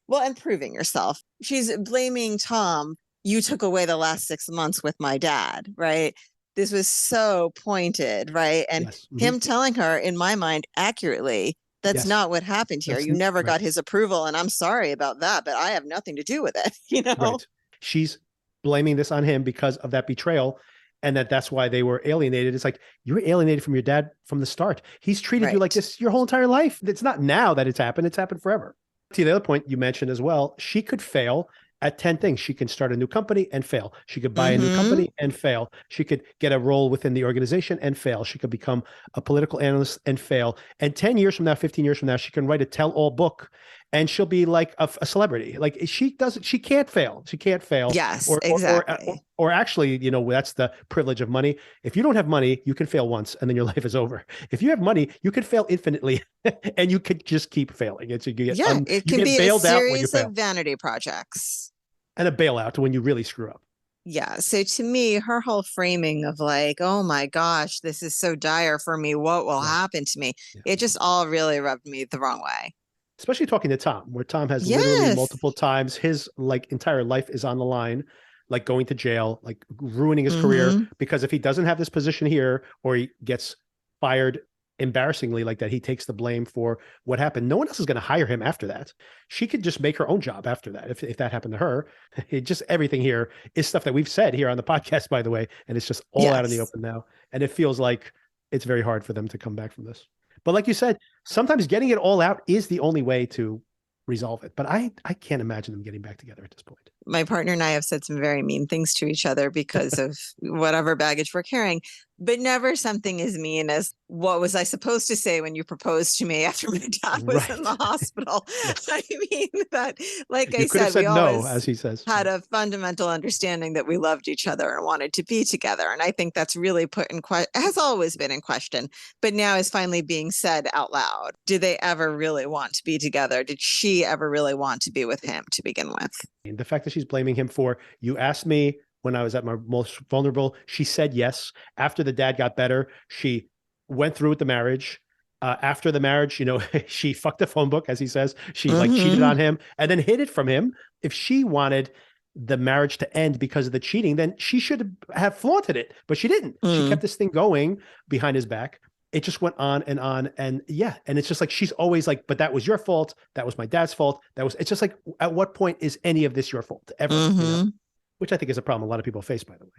Well, and proving yourself. She's blaming Tom. You took away the last 6 months with my dad, right? This was so pointed, right? And him telling her, in my mind, accurately, that's not what happened here. You never got his approval. And I'm sorry about that, but I have nothing to do with it. You know, she's blaming this on him because of that betrayal. And that's why they were alienated. It's like, you were alienated from your dad from the start. He's treated you like this your whole entire life. It's not now that it's happened forever. To the other point you mentioned as well, she could fail at 10 things. She can start a new company and fail. She could buy a new company and fail. She could get a role within the organization and fail. She could become a political analyst and fail. And 10 years from now, 15 years from now, she can write a tell-all book and she'll be like a celebrity. Like she can't fail. She can't fail. Yes, exactly. Or actually, you know, that's the privilege of money. If you don't have money, you can fail once and then your life is over. If you have money, you can fail infinitely and you could just keep failing. It can be a series of vanity projects. And a bailout when you really screw up. Yeah. So to me, her whole framing of like, oh my gosh, this is so dire for me. What will happen to me? It just all really rubbed me the wrong way. Especially talking to Tom, where Tom has literally multiple times his like entire life is on the line, like going to jail, like ruining his career, because if he doesn't have this position here or he gets fired embarrassingly like that, he takes the blame for what happened. No one else is going to hire him after that. She could just make her own job after that. If that happened to her, everything here is stuff that we've said here on the podcast, by the way, and it's just all out in the open now. And it feels like it's very hard for them to come back from this. But like you said, sometimes getting it all out is the only way to resolve it. But I can't imagine them getting back together at this point. My partner and I have said some very mean things to each other because of whatever baggage we're carrying. but never something as mean as, what was I supposed to say when you proposed to me after my dad was in the hospital? Yes. I mean, that, like You I could have said, we said no, always as he says. had a fundamental understanding that we loved each other and wanted to be together. And I think that's really put in question, has always been in question, but now is finally being said out loud. Did they ever really want to be together? Did she ever really want to be with him to begin with? The fact that she's blaming him for, you asked me when I was at my most vulnerable, she said yes. After the dad got better, she went through with the marriage. After the marriage, you know, she fucked the phone book, as he says. She like cheated on him and then hid it from him. If she wanted the marriage to end because of the cheating, then she should have flaunted it, but she didn't. She kept this thing going behind his back. It just went on and on. And yeah, and it's just like, she's always like, but that was your fault. That was my dad's fault. It's just like, at what point is any of this your fault ever? You know? Which I think is a problem a lot of people face, by the way.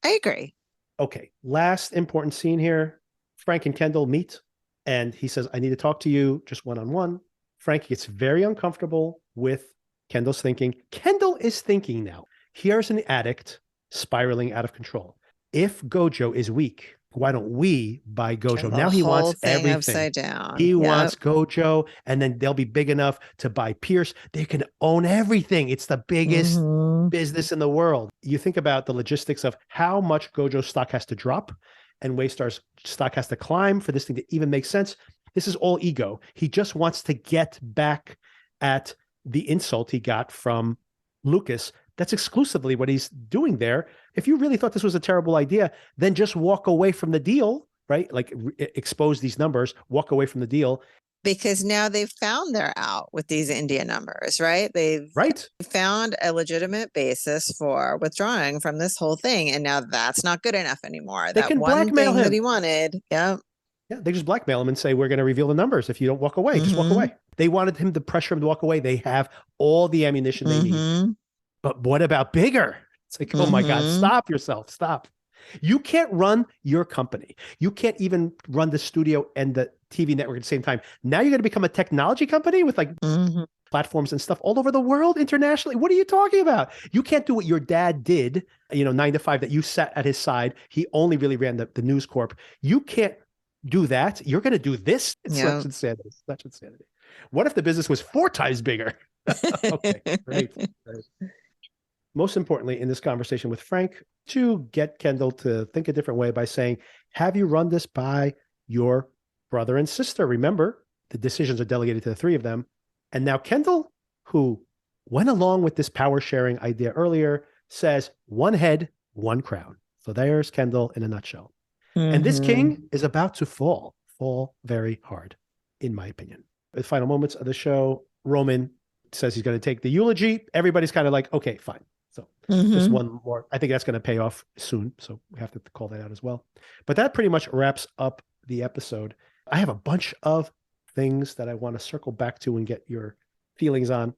I agree. Okay. Last important scene here. Frank and Kendall meet and he says, I need to talk to you just one-on-one. Frank gets very uncomfortable with Kendall's thinking. Kendall is thinking now, here's an addict spiraling out of control. If Gojo is weak, why don't we buy Gojo? Now he wants everything. Upside down. He wants Gojo, and then they'll be big enough to buy Pierce. They can own everything. It's the biggest business in the world. You think about the logistics of how much Gojo stock has to drop and Waystar's stock has to climb for this thing to even make sense. This is all ego. He just wants to get back at the insult he got from Lucas. That's exclusively what he's doing there. If you really thought this was a terrible idea, then just walk away from the deal, right? Like expose these numbers, walk away from the deal. Because now they've found they're out with these India numbers, right? They've found a legitimate basis for withdrawing from this whole thing. And now that's not good enough anymore. They that can one blackmail thing him. that he wanted. Yeah. Yeah, they just blackmail him and say, we're going to reveal the numbers. If you don't walk away, just walk away. They wanted him to pressure him to walk away. They have all the ammunition they need. But what about bigger? It's like, oh my God, stop yourself. Stop. You can't run your company. You can't even run the studio and the TV network at the same time. Now you're going to become a technology company with like platforms and stuff all over the world internationally. What are you talking about? You can't do what your dad did, 9 to 5, that you sat at his side. He only really ran the News Corp. You can't do that. You're going to do this. It's such insanity. Such insanity. What if the business was 4 times bigger? Okay, great. Most importantly, in this conversation with Frank, to get Kendall to think a different way by saying, have you run this by your brother and sister? Remember, the decisions are delegated to the 3 of them. And now Kendall, who went along with this power sharing idea earlier, says 1 head, 1 crown. So there's Kendall in a nutshell. And this king is about to fall very hard, in my opinion. The final moments of the show, Roman says he's going to take the eulogy. Everybody's kind of like, okay, fine. So just one more. I think that's going to pay off soon. So we have to call that out as well. But that pretty much wraps up the episode. I have a bunch of things that I want to circle back to and get your feelings on.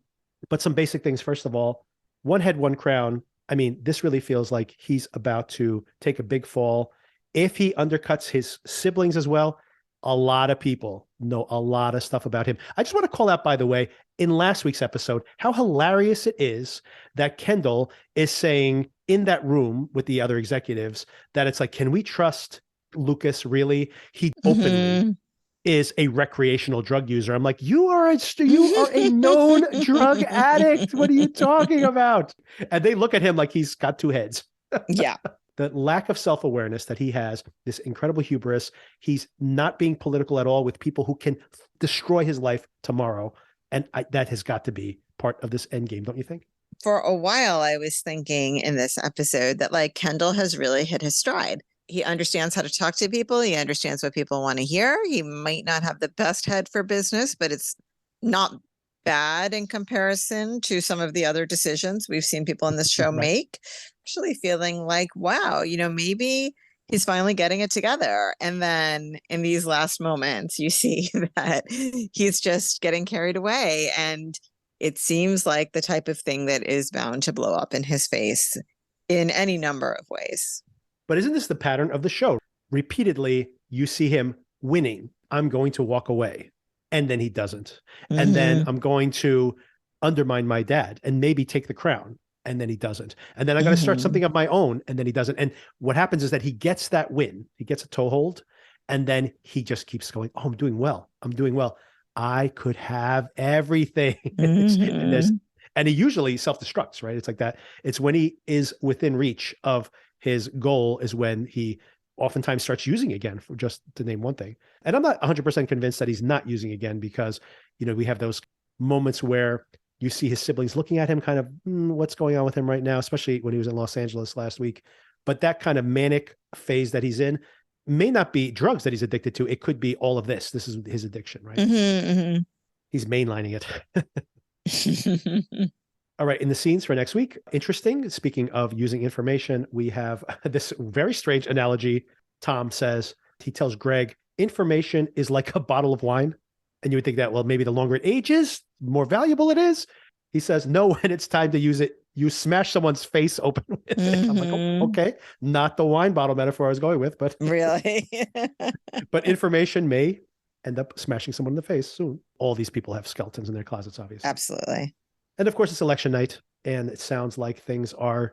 But some basic things. First of all, 1 head, 1 crown. I mean, this really feels like he's about to take a big fall. If he undercuts his siblings as well, a lot of people know a lot of stuff about him. I just want to call out, by the way, in last week's episode, how hilarious it is that Kendall is saying in that room with the other executives that it's like, can we trust Lucas really? He openly is a recreational drug user. I'm like, you are a known drug addict. What are you talking about? And they look at him like he's got 2 heads. Yeah. The lack of self-awareness that he has, this incredible hubris. He's not being political at all with people who can destroy his life tomorrow. And that has got to be part of this end game, don't you think? For a while, I was thinking in this episode that like Kendall has really hit his stride. He understands how to talk to people. He understands what people want to hear. He might not have the best head for business, but it's not bad in comparison to some of the other decisions we've seen people in this show make. Actually feeling like, wow, maybe he's finally getting it together. And then in these last moments, you see that he's just getting carried away. And it seems like the type of thing that is bound to blow up in his face in any number of ways. But isn't this the pattern of the show? Repeatedly, you see him winning. I'm going to walk away. And then he doesn't. And then I'm going to undermine my dad and maybe take the crown. and then he doesn't. And then I'm going to start something of my own, and then he doesn't. And what happens is that he gets that win. He gets a toehold, and then he just keeps going, oh, I'm doing well. I'm doing well. I could have everything in this. And he usually self-destructs, right? It's like that. It's when he is within reach of his goal is when he oftentimes starts using again, for just to name one thing. And I'm not 100% convinced that he's not using again because, we have those moments where you see his siblings looking at him kind of, what's going on with him right now, especially when he was in Los Angeles last week. But that kind of manic phase that he's in may not be drugs that he's addicted to. It could be all of this. This is his addiction, right? He's mainlining it. All right, in the scenes for next week, interesting. Speaking of using information, we have this very strange analogy. Tom says, he tells Greg, information is like a bottle of wine. And you would think that, well, maybe the longer it ages, the more valuable it is. He says, no, when it's time to use it, you smash someone's face open with it. I'm like, oh, okay, not the wine bottle metaphor I was going with, but really, but information may end up smashing someone in the face soon. All these people have skeletons in their closets, obviously. Absolutely. And of course, it's election night, and it sounds like it's going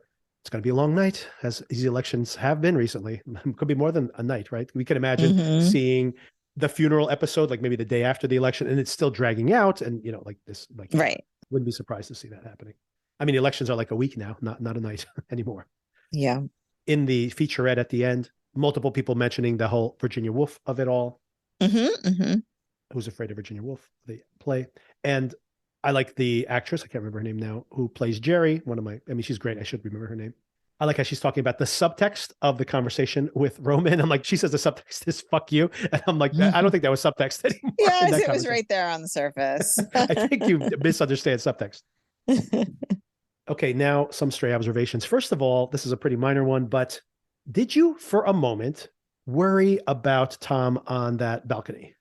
to be a long night, as these elections have been recently. It could be more than a night, right? We can imagine seeing the funeral episode, like maybe the day after the election, and it's still dragging out. And, like this, like, right. Wouldn't be surprised to see that happening. I mean, elections are like a week now, not a night anymore. Yeah. In the featurette at the end, multiple people mentioning the whole Virginia Woolf of it all. Who's Afraid of Virginia Woolf, the play. And I like the actress, I can't remember her name now, who plays Jerry. She's great. I should remember her name. I like how she's talking about the subtext of the conversation with Roman. I'm like, she says the subtext is fuck you. And I'm like, I don't think that was subtext anymore. Yes, it was right there on the surface. I think you misunderstand subtext. Okay, now some stray observations. First of all, this is a pretty minor one, but did you for a moment worry about Tom on that balcony?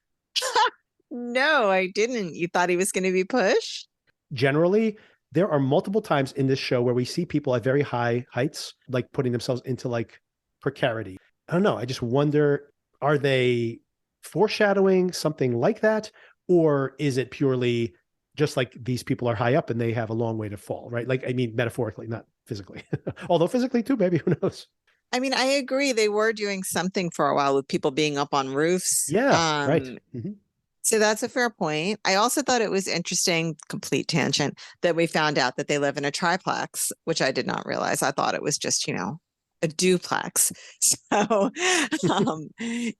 No, I didn't. You thought he was going to be pushed? Generally, there are multiple times in this show where we see people at very high heights, like putting themselves into like precarity. I don't know. I just wonder, are they foreshadowing something like that? Or is it purely just like these people are high up and they have a long way to fall, right? Like, I mean, metaphorically, not physically. Although physically too, maybe, who knows? I mean, I agree. They were doing something for a while with people being up on roofs. Yeah, right. So that's a fair point. I also thought it was interesting, complete tangent, that we found out that they live in a triplex, which I did not realize. I thought it was just, a duplex. So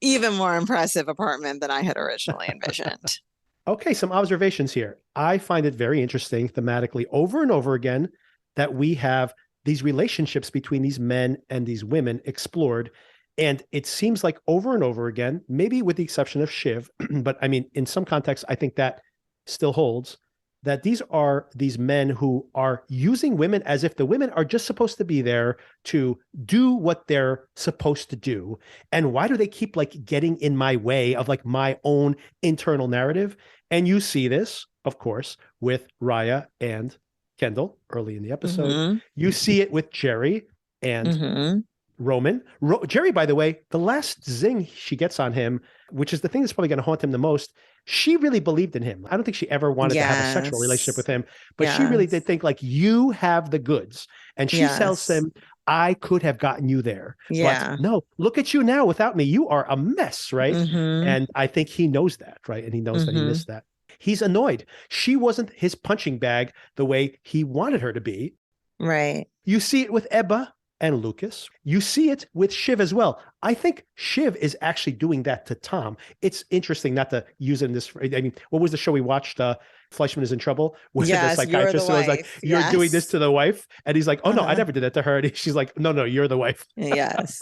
even more impressive apartment than I had originally envisioned. Okay, some observations here. I find it very interesting thematically over and over again that we have these relationships between these men and these women explored. And it seems like over and over again, maybe with the exception of Shiv, but I mean, in some contexts, I think that still holds, that these are these men who are using women as if the women are just supposed to be there to do what they're supposed to do. And why do they keep like getting in my way of like my own internal narrative? And you see this, of course, with Raya and Kendall early in the episode. You see it with Jerry and Roman. Jerry, by the way, the last zing she gets on him, which is the thing that's probably going to haunt him the most, she really believed in him. I don't think she ever wanted to have a sexual relationship with him, but she really did think like, you have the goods. And she tells him, I could have gotten you there. Yeah. But no, look at you now without me. You are a mess, right? And I think he knows that, right? And he knows that he missed that. He's annoyed. She wasn't his punching bag the way he wanted her to be. Right. You see it with Ebba and Lucas. You see it with Shiv as well. I think Shiv is actually doing that to Tom. It's interesting not to use it in this. I mean, what was the show we watched? Fleischman is in Trouble. Where the psychiatrist was like, you're doing this to the wife. And he's like, oh no, I never did that to her. And she's like, no, you're the wife. Yes.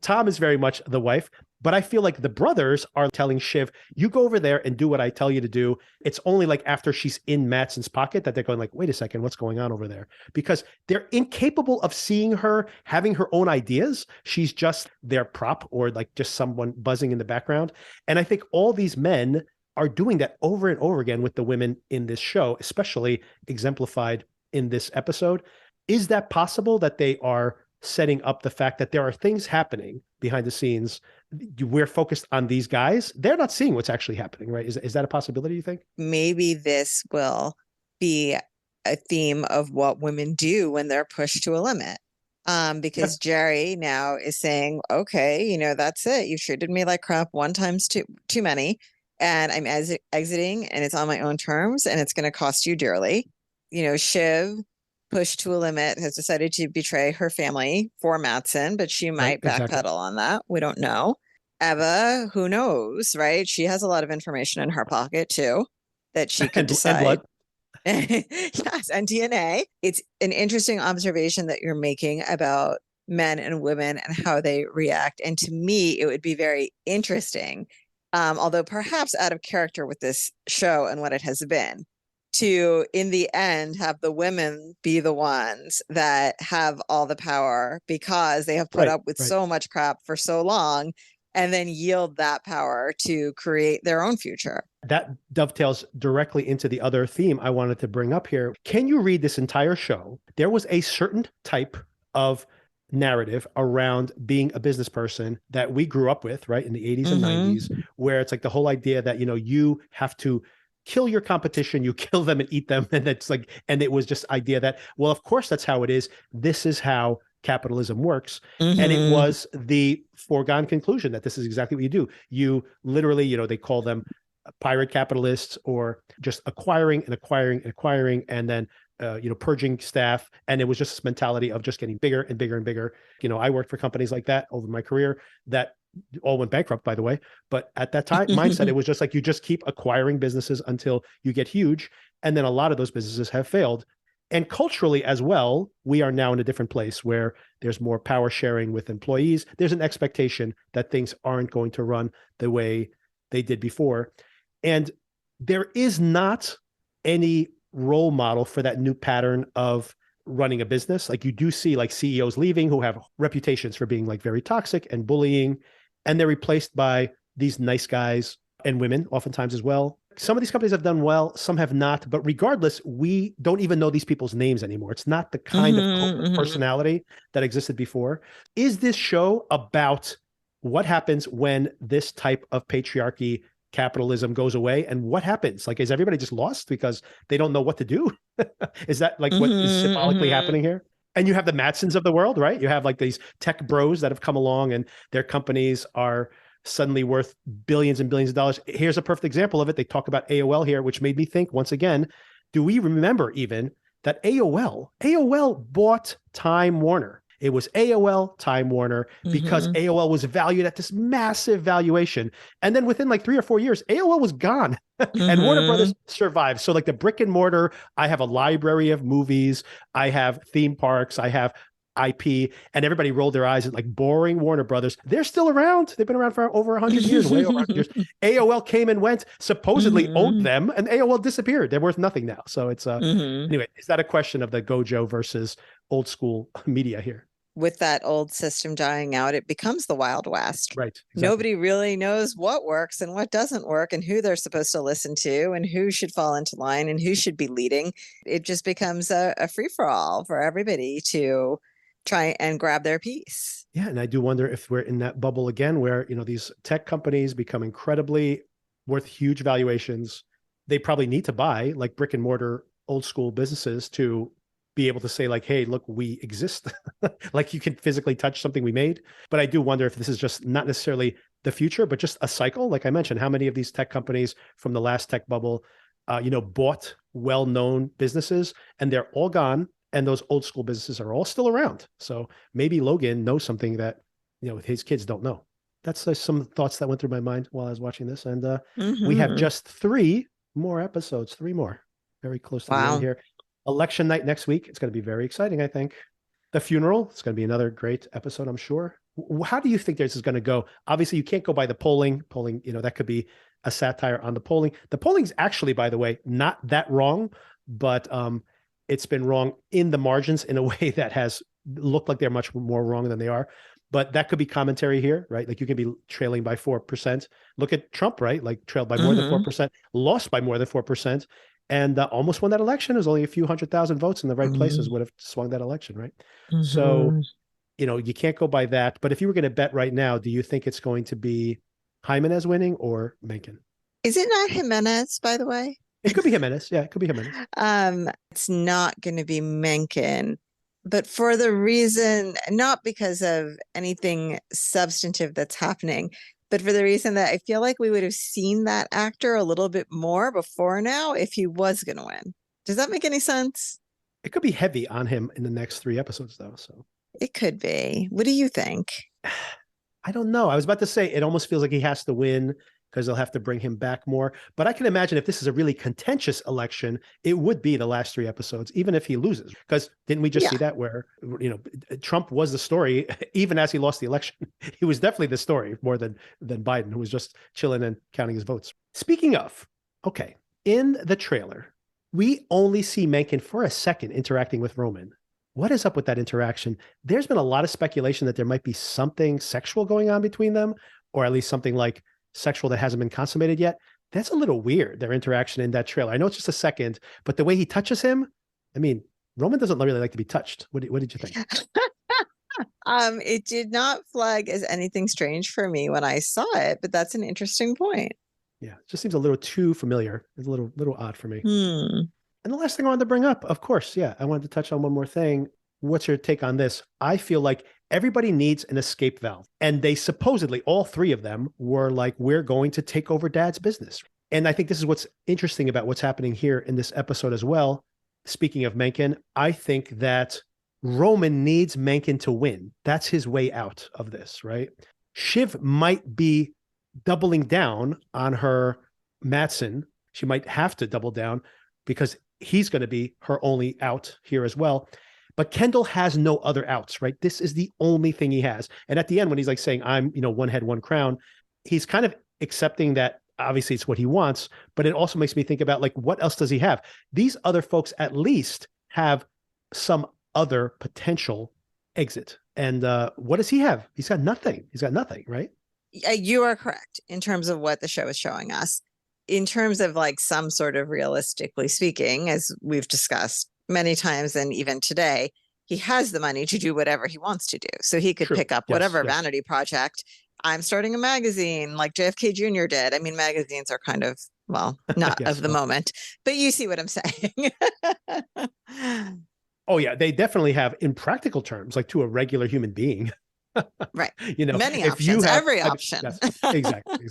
Tom is very much the wife, but I feel like the brothers are telling Shiv, you go over there and do what I tell you to do. It's only like after she's in Matsson's pocket that they're going like, wait a second, what's going on over there? Because they're incapable of seeing her having her own ideas. She's just their prop or like just someone buzzing in the background. And I think all these men are doing that over and over again with the women in this show, especially exemplified in this episode. Is that possible that they are setting up the fact that there are things happening behind the scenes? We're focused on these guys. They're not seeing what's actually happening, right? Is that a possibility, you think? Maybe this will be a theme of what women do when they're pushed to a limit. Because Jerry now is saying, okay, you know, that's it. You've treated me like crap one times too many, and I'm exiting, and it's on my own terms, and it's going to cost you dearly. You know, Shiv, pushed to a limit, has decided to betray her family for Mattson, but she might backpedal on that. We don't know. Eva, who knows, right? She has a lot of information in her pocket too that she could decide. And blood. Yes, and DNA. It's an interesting observation that you're making about men and women and how they react. And to me, it would be very interesting, although perhaps out of character with this show and what it has been, to, in the end, have the women be the ones that have all the power because they have put up with so much crap for so long, and then yield that power to create their own future. That dovetails directly into the other theme I wanted to bring up here. Can you read this entire show? There was a certain type of narrative around being a business person that we grew up with, right, in the 80s and 90s, where it's like the whole idea that, you know, you have to kill your competition, you kill them and eat them. And it's like, and it was just idea that, well, of course, that's how it is. This is how capitalism works. And it was the foregone conclusion that this is exactly what you do. You literally, you know, they call them pirate capitalists, or just acquiring and acquiring and acquiring, and then, you know, purging staff. And it was just this mentality of just getting bigger and bigger and bigger. You know, I worked for companies like that over my career that all went bankrupt, by the way. But at that time, mindset, it was just like, you just keep acquiring businesses until you get huge. And then a lot of those businesses have failed. And culturally as well, we are now in a different place where there's more power sharing with employees. There's an expectation that things aren't going to run the way they did before. And there is not any role model for that new pattern of running a business. Like, you do see like CEOs leaving who have reputations for being like very toxic and bullying, and they're replaced by these nice guys and women oftentimes as well. Some of these companies have done well, some have not, but regardless, we don't even know these people's names anymore. It's not the kind of personality that existed before. Is this show about what happens when this type of patriarchy, capitalism goes away, and what happens? Like, is everybody just lost because they don't know what to do? Is that like what is symbolically happening here? And you have the Mattsons of the world, right? You have like these tech bros that have come along and their companies are suddenly worth billions and billions of dollars. Here's a perfect example of it. They talk about AOL here, which made me think once again, do we remember even that AOL bought Time Warner? It was AOL, Time Warner, because AOL was valued at this massive valuation. And then within like 3 or 4 years, AOL was gone and Warner Brothers survived. So like the brick and mortar, I have a library of movies, I have theme parks, I have IP, and everybody rolled their eyes at like boring Warner Brothers. They're still around. They've been around for over 100 years, way over 100 years. AOL came and went, supposedly owed them, and AOL disappeared. They're worth nothing now. So it's anyway, is that a question of the Gojo versus old school media here? With that old system dying out, it becomes the Wild West. Right. Exactly. Nobody really knows what works and what doesn't work, and who they're supposed to listen to, and who should fall into line, and who should be leading. It just becomes a free-for-all for everybody to try and grab their piece. Yeah. And I do wonder if we're in that bubble again, where, you know, these tech companies become incredibly worth huge valuations. They probably need to buy like brick and mortar old school businesses to be able to say like, hey, look, we exist. Like, you can physically touch something we made. But I do wonder if this is just not necessarily the future, but just a cycle. Like I mentioned, how many of these tech companies from the last tech bubble, you know, bought well-known businesses, and they're all gone. And those old school businesses are all still around. So maybe Logan knows something that, you know, his kids don't know. That's some thoughts that went through my mind while I was watching this. And we have just 3 more episodes, 3 more, very close to the end here. Election night next week. It's going to be very exciting, I think. The funeral, it's going to be another great episode, I'm sure. How do you think this is going to go? Obviously, you can't go by the polling. Polling, you know, that could be a satire on the polling. The polling's actually, by the way, not that wrong, but it's been wrong in the margins in a way that has looked like they're much more wrong than they are. But that could be commentary here, right? Like, you can be trailing by 4%. Look at Trump, right? Like, trailed by more than 4%, lost by more than 4%, and almost won that election. It was only a few 100,000 votes in the right places would have swung that election, right? So, you know, you can't go by that. But if you were going to bet right now, do you think it's going to be Jimenez winning or Mencken? Is it not Jimenez, by the way? It could be Jimenez. Yeah, it could be Jimenez. It's not going to be Mencken, but for the reason, not because of anything substantive that's happening, but for the reason that I feel like we would have seen that actor a little bit more before now if he was going to win. Does that make any sense? It could be heavy on him in the next 3 episodes, though. So it could be. What do you think? I don't know. I was about to say it almost feels like he has to win because they'll have to bring him back more. But I can imagine if this is a really contentious election, it would be the last 3 episodes, even if he loses. Because didn't we just see that where, Trump was the story, even as he lost the election? He was definitely the story more than Biden, who was just chilling and counting his votes. Speaking of, okay, in the trailer, we only see Mencken for a second interacting with Roman. What is up with that interaction? There's been a lot of speculation that there might be something sexual going on between them, or at least something like sexual that hasn't been consummated yet. That's a little weird, their interaction in that trailer. I know it's just a second, but the way he touches him, I mean, Roman doesn't really like to be touched. What did you think? It did not flag as anything strange for me when I saw it, but that's an interesting point. Yeah, it just seems a little too familiar. It's a little odd for me. And the last thing I wanted to bring up, of course, I wanted to touch on one more thing. What's your take on this? I feel like everybody needs an escape valve. And they supposedly, all 3 of them were like, we're going to take over Dad's business. And I think this is what's interesting about what's happening here in this episode as well. Speaking of Mencken, I think that Roman needs Mencken to win. That's his way out of this, right? Shiv might be doubling down on her Matsson. She might have to double down because he's going to be her only out here as well. But Kendall has no other outs, right? This is the only thing he has. And at the end, when he's like saying, I'm, one head, one crown, he's kind of accepting that obviously it's what he wants, but it also makes me think about like, what else does he have? These other folks at least have some other potential exit. And what does he have? He's got nothing. He's got nothing, right? You are correct in terms of what the show is showing us. In terms of like some sort of realistically speaking, as we've discussed many times and even today, he has the money to do whatever he wants to do. So he could pick up whatever vanity project. I'm starting a magazine like JFK Jr. did. I mean, magazines are kind of, well, not of the moment, but you see what I'm saying. Oh, yeah, they definitely have in practical terms, like to a regular human being. Right. if Many options, you have, every option. Yes, exactly.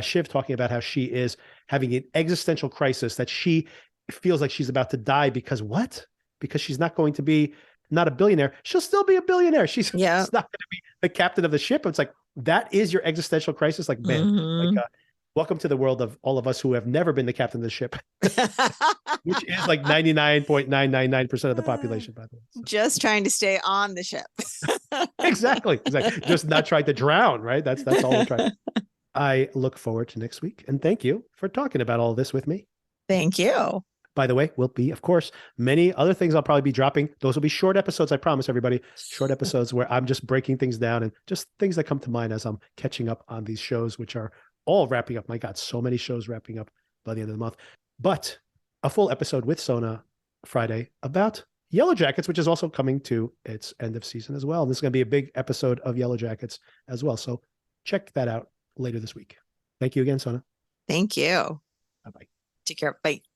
Shiv talking about how she is having an existential crisis, that she feels like she's about to die because what? Because she's not going to be not a billionaire. She'll still be a billionaire. She's not going to be the captain of the ship. It's like, that is your existential crisis. Like, man, welcome to the world of all of us who have never been the captain of the ship, which is like 99.999% of the population, by the way. So. Just trying to stay on the ship. Exactly. Just not trying to drown, right? That's all we're trying. I look forward to next week. And thank you for talking about all this with me. Thank you. By the way, will be, of course, many other things I'll probably be dropping. Those will be short episodes, I promise everybody. Short episodes where I'm just breaking things down and just things that come to mind as I'm catching up on these shows, which are all wrapping up. My God, so many shows wrapping up by the end of the month. But a full episode with Sona Friday about Yellow Jackets, which is also coming to its end of season as well. And this is going to be a big episode of Yellow Jackets as well. So check that out later this week. Thank you again, Sona. Thank you. Bye-bye. Take care. Bye.